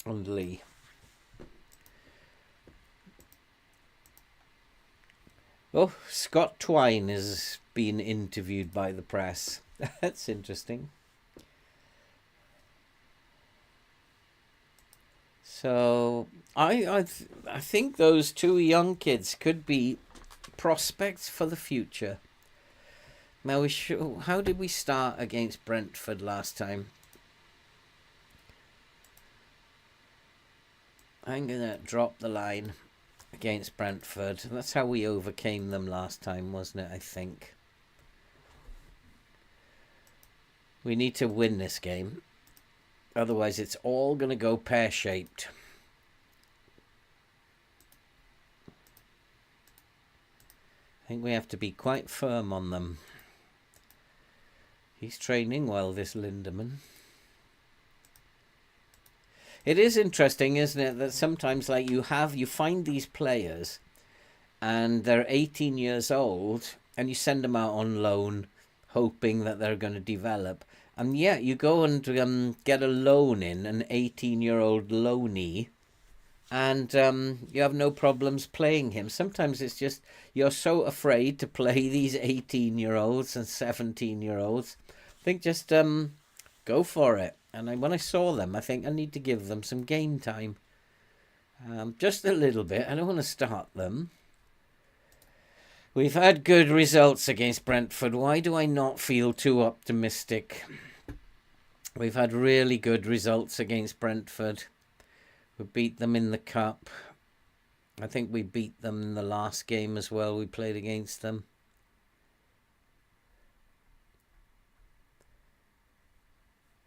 and Lee. Oh, Scott Twine has been interviewed by the press. That's interesting. So I think those two young kids could be prospects for the future. Now, how did we start against Brentford last time? I'm going to drop the line against Brentford. That's how we overcame them last time, wasn't it, I think? We need to win this game. Otherwise, it's all going to go pear-shaped. I think we have to be quite firm on them. He's training well, this Lindemann. It is interesting, isn't it, that sometimes like you find these players and they're 18 years old and you send them out on loan hoping that they're going to develop. And yeah, you go and get a loan in, an 18-year-old loanee, and you have no problems playing him. Sometimes it's just you're so afraid to play these 18-year-olds and 17-year-olds. I think just go for it. And when I saw them, I think I need to give them some game time. Just a little bit. I don't want to start them. We've had good results against Brentford. Why do I not feel too optimistic? We've had really good results against Brentford. We beat them in the cup. I think we beat them in the last game as well. We played against them.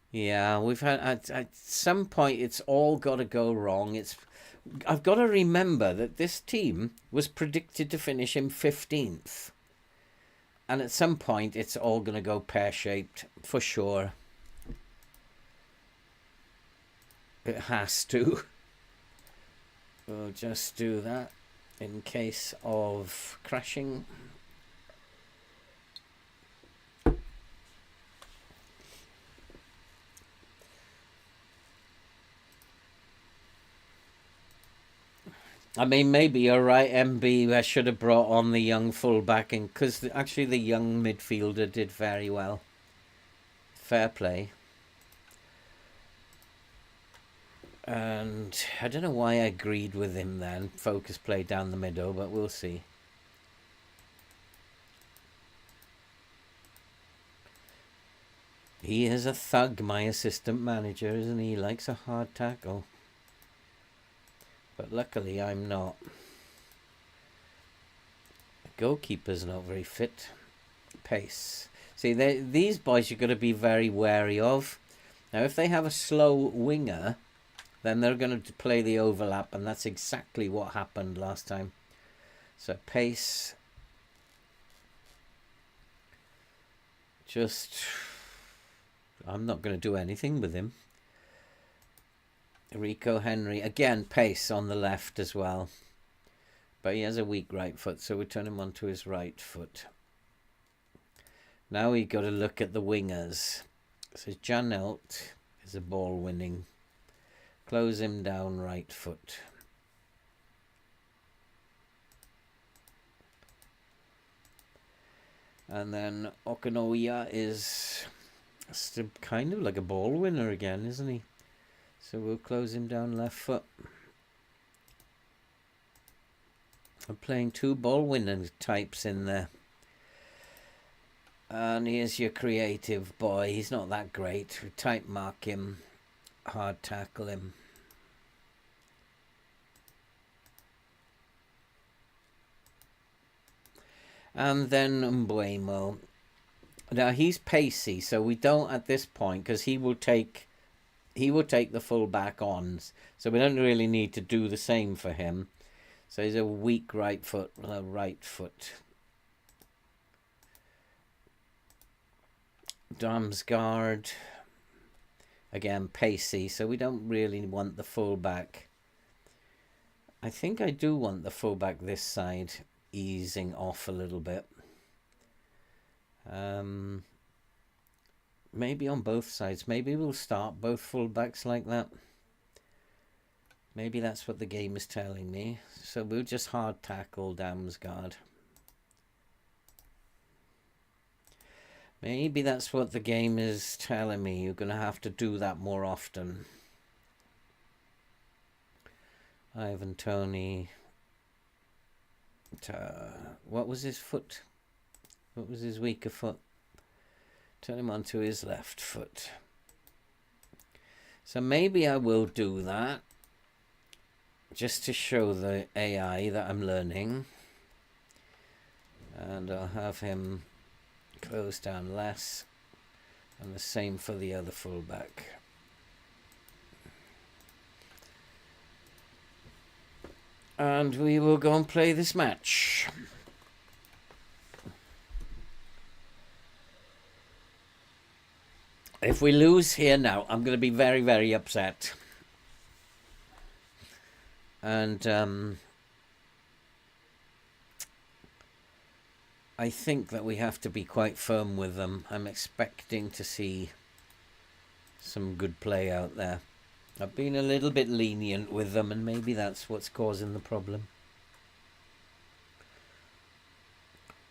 Yeah, we've had at some point it's all got to go wrong. I've got to remember that this team was predicted to finish in 15th. And at some point it's all going to go pear-shaped for sure. It has to. We'll just do that in case of crashing. I mean, maybe you're right, MB. I should have brought on the young fullback, because actually the young midfielder did very well. Fair play. And I don't know why I agreed with him then. Focus play down the middle, but we'll see. He is a thug, my assistant manager, isn't he? He likes a hard tackle. But luckily I'm not. The goalkeeper's not very fit. Pace. See, these boys you've got to be very wary of. Now, if they have a slow winger, then they're going to play the overlap, and that's exactly what happened last time. So, pace. I'm not going to do anything with him. Rico Henry. Again, pace on the left as well. But he has a weak right foot, so we turn him onto his right foot. Now we got to look at the wingers. So Janelt is a ball winning. Close him down right foot. And then Okanoya is still kind of like a ball winner again, isn't he? So we'll close him down left foot. I'm playing two ball winning types in there. And here's your creative boy. He's not that great. We tight mark him, hard tackle him. And then Mbuemo. Now he's pacey, so we don't at this point, because he will take the full back on. So we don't really need to do the same for him. So he's a weak right foot. Damsgaard, again pacey, so we don't really want the fullback. I think I do want the fullback this side easing off a little bit. Maybe on both sides. Maybe we'll start both fullbacks like that. Maybe that's what the game is telling me. So we'll just hard tackle Damsgaard. Maybe that's what the game is telling me. You're going to have to do that more often. Ivan Toney. What was his foot? What was his weaker foot? Turn him onto his left foot. So maybe I will do that. Just to show the AI that I'm learning. And I'll have him close down less, and the same for the other fullback. And we will go and play this match. If we lose here now, I'm going to be very, very upset. And I think that we have to be quite firm with them. I'm expecting to see some good play out there. I've been a little bit lenient with them, and maybe that's what's causing the problem.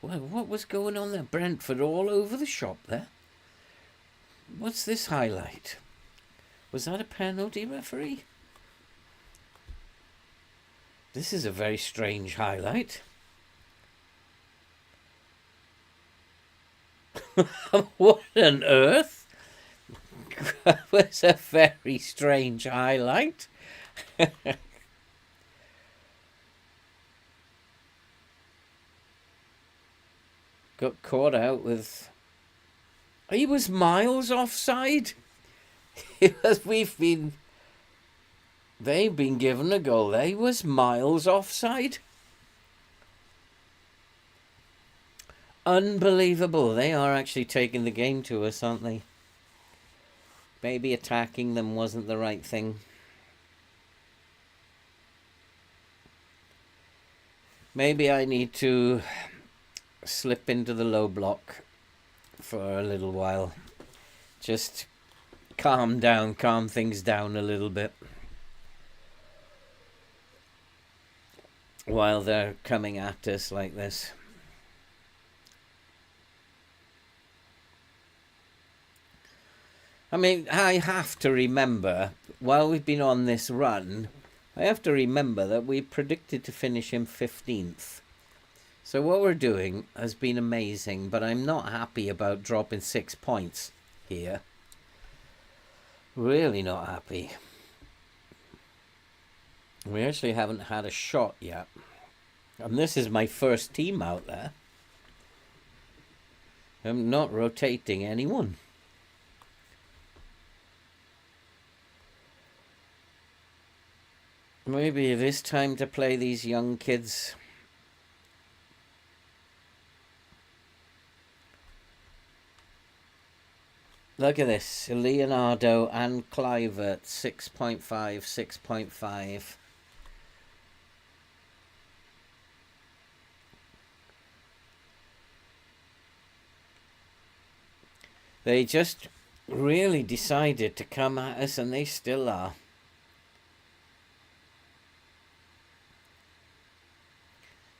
Well, what was going on there? Brentford all over the shop there. What's this highlight? Was that a penalty, referee? This is a very strange highlight. What on earth? That was a very strange highlight. Got caught out with... He was miles offside. They've been given a goal. They was miles offside. Unbelievable. They are actually taking the game to us, aren't they? Maybe attacking them wasn't the right thing. Maybe I need to slip into the low block for a little while. Just calm things down a little bit. While they're coming at us like this. I mean, I have to remember, while we've been on this run, I have to remember that we predicted to finish in 15th. So what we're doing has been amazing, but I'm not happy about dropping 6 points here. Really not happy. We actually haven't had a shot yet. And this is my first team out there. I'm not rotating anyone. Maybe it is time to play these young kids. Look at this. Leonardo and Kluivert, 6.5, 6.5. They just really decided to come at us, and they still are.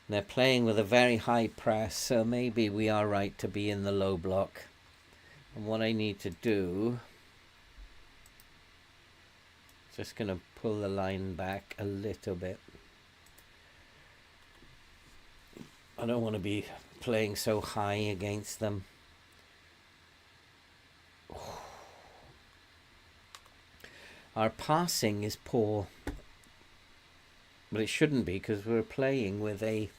They're playing with a very high press, so maybe we are right to be in the low block. And what I need to do, just going to pull the line back a little bit. I don't want to be playing so high against them. Our passing is poor, but it shouldn't be, because we're playing with a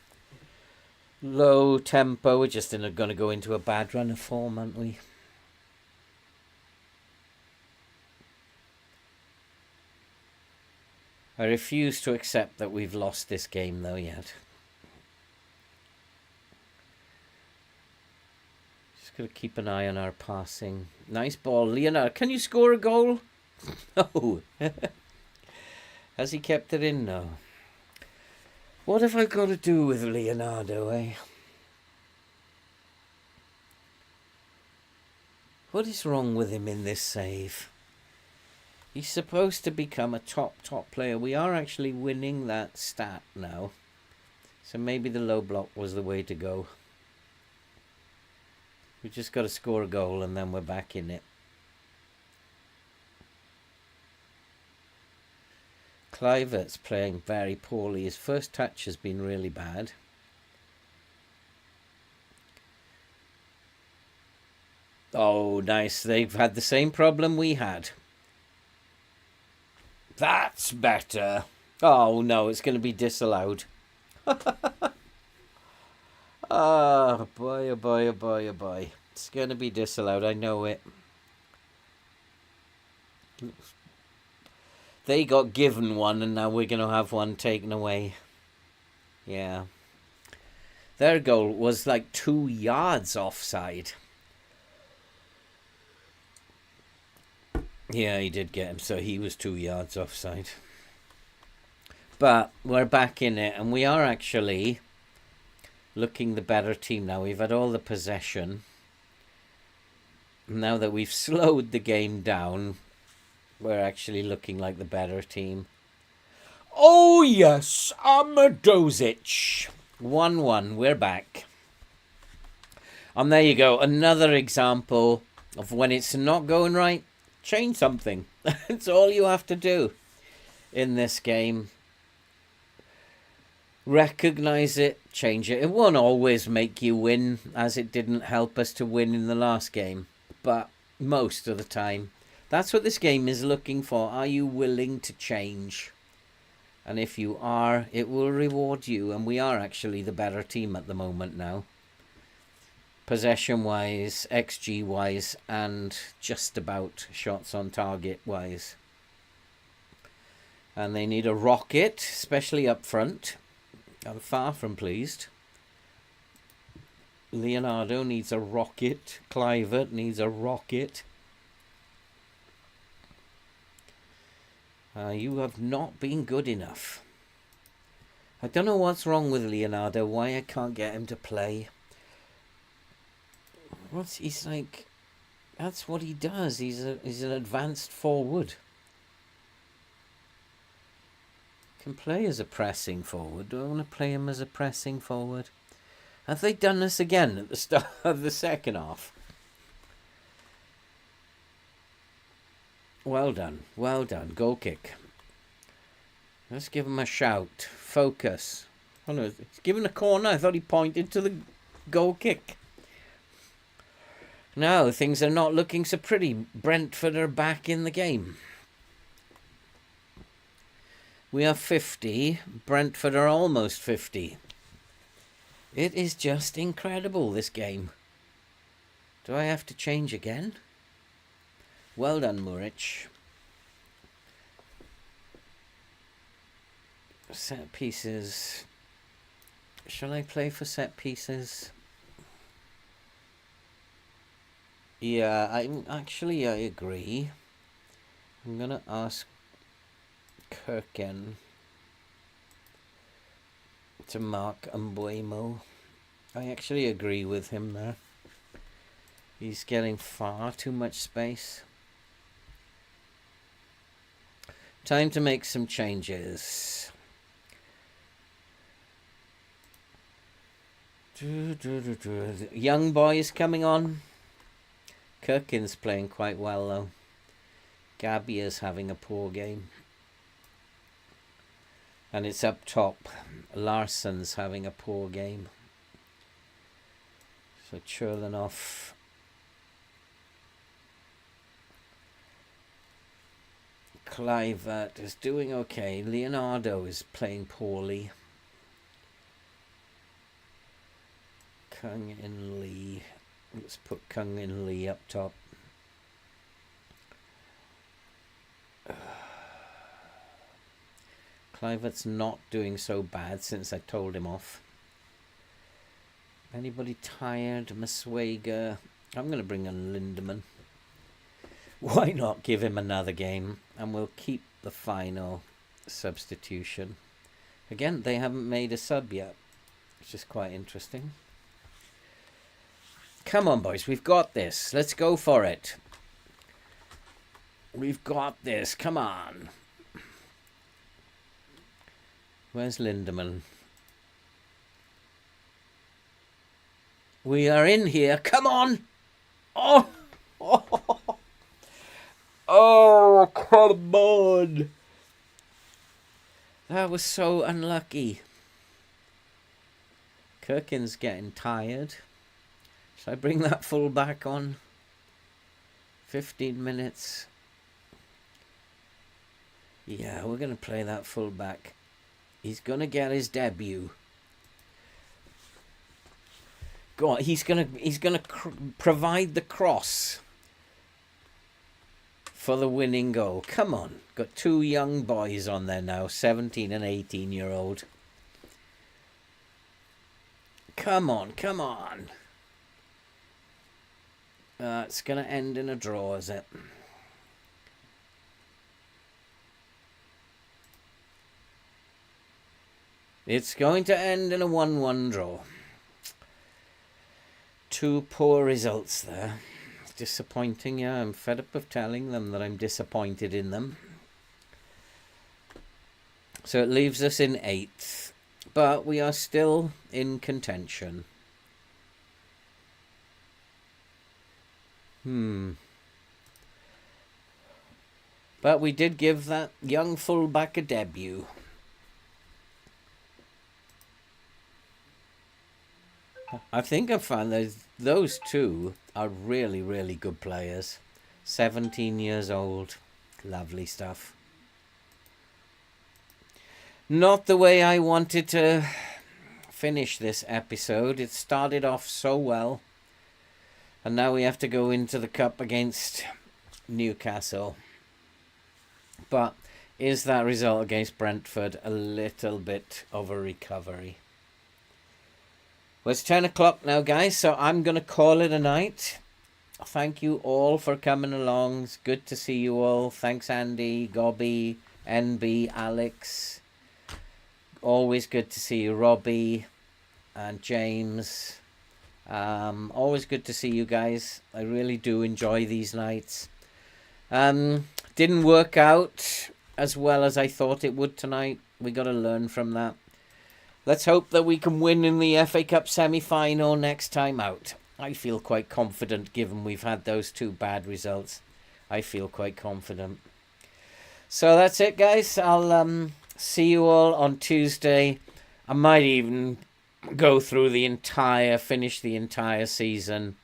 low tempo. We're just going to go into a bad run of form, aren't we? I refuse to accept that we've lost this game though yet. Just got to keep an eye on our passing. Nice ball, Leonardo. Can you score a goal? No. Has he kept it in now? What have I got to do with Leonardo, eh? What is wrong with him in this save? He's supposed to become a top player. We are actually winning that stat now. So maybe the low block was the way to go. We just got to score a goal and then we're back in it. Kluivert's playing very poorly. His first touch has been really bad. Oh, nice. They've had the same problem we had. That's better. Oh, no, it's going to be disallowed. Oh, boy, oh, boy, oh, boy, oh, boy. It's going to be disallowed. I know it. They got given one, and now we're going to have one taken away. Yeah. Their goal was like 2 yards offside. Yeah, he did get him, so he was 2 yards offside. But we're back in it, and we are actually looking the better team now. We've had all the possession. Now that we've slowed the game down, we're actually looking like the better team. Oh, yes, Amadozic. 1-1, we're back. And there you go, another example of when it's not going right, change something. That's all you have to do in this game. Recognize it, change it. It won't always make you win, as it didn't help us to win in the last game. But most of the time. That's what this game is looking for. Are you willing to change? And if you are, it will reward you. And we are actually the better team at the moment now. Possession-wise, XG-wise, and just about shots on target-wise. And they need a rocket, especially up front. I'm far from pleased. Leonardo needs a rocket. Kluivert needs a rocket. You have not been good enough. I don't know what's wrong with Leonardo, why I can't get him to play. He's like, that's what he does. He's an advanced forward. Can play as a pressing forward. Do I want to play him as a pressing forward? Have they done this again at the start of the second half? Well done. Well done. Goal kick. Let's give him a shout. Focus. Oh no, he's giving a corner. I thought he pointed to the goal kick. No, things are not looking so pretty. Brentford are back in the game. We are 50. Brentford are almost 50. It is just incredible, this game. Do I have to change again? Well done, Muric. Set pieces. Shall I play for set pieces? Yeah, I agree. I'm gonna ask Kirkin to mark Mbuemo. I actually agree with him there. He's getting far too much space. Time to make some changes. Young boys coming on. Kirkin's playing quite well though. Gabia's having a poor game. And it's up top. Larsson's having a poor game. So Cherlanov. Kluivert is doing okay. Leonardo is playing poorly. Kung In Lee. Let's put Kung In Lee up top. Kluivert's not doing so bad since I told him off. Anybody tired? Maswega. I'm going to bring in Lindemann. Why not give him another game? And we'll keep the final substitution. Again, they haven't made a sub yet, which is quite interesting. Come on, boys. We've got this. Let's go for it. We've got this. Come on. Where's Lindemann? We are in here. Come on. Oh. Oh. Oh, come on. That was so unlucky. Kirkin's getting tired. Shall I bring that full back on? 15 minutes. Yeah, we're going to play that full back. He's going to get his debut. Go on, he's going to provide the cross for the winning goal. Come on. Got two young boys on there now, 17 and 18-year-old. Come on, come on. It's going to end in a draw, is it? It's going to end in a 1-1 draw. Two poor results there. Disappointing, yeah. I'm fed up of telling them that I'm disappointed in them. So it leaves us in 8th. But we are still in contention. But we did give that young fullback a debut. I think I found those two are really, really good players. 17 years old. Lovely stuff. Not the way I wanted to finish this episode. It started off so well. And now we have to go into the cup against Newcastle. But is that result against Brentford a little bit of a recovery? Well, it's 10 o'clock now, guys, so I'm going to call it a night. Thank you all for coming along. It's good to see you all. Thanks, Andy, Gobby, NB, Alex. Always good to see you, Robbie and James. Always good to see you guys. I really do enjoy these nights. Didn't work out as well as I thought it would tonight. We got to learn from that. Let's hope that we can win in the FA Cup semi-final next time out. I feel quite confident given we've had those two bad results. I feel quite confident. So that's it, guys. I'll see you all on Tuesday. I might even go through finish the entire season.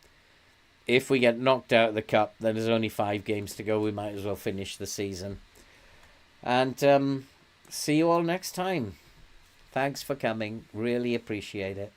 If we get knocked out of the cup, then there's only 5 games to go. We might as well finish the season. And see you all next time. Thanks for coming. Really appreciate it.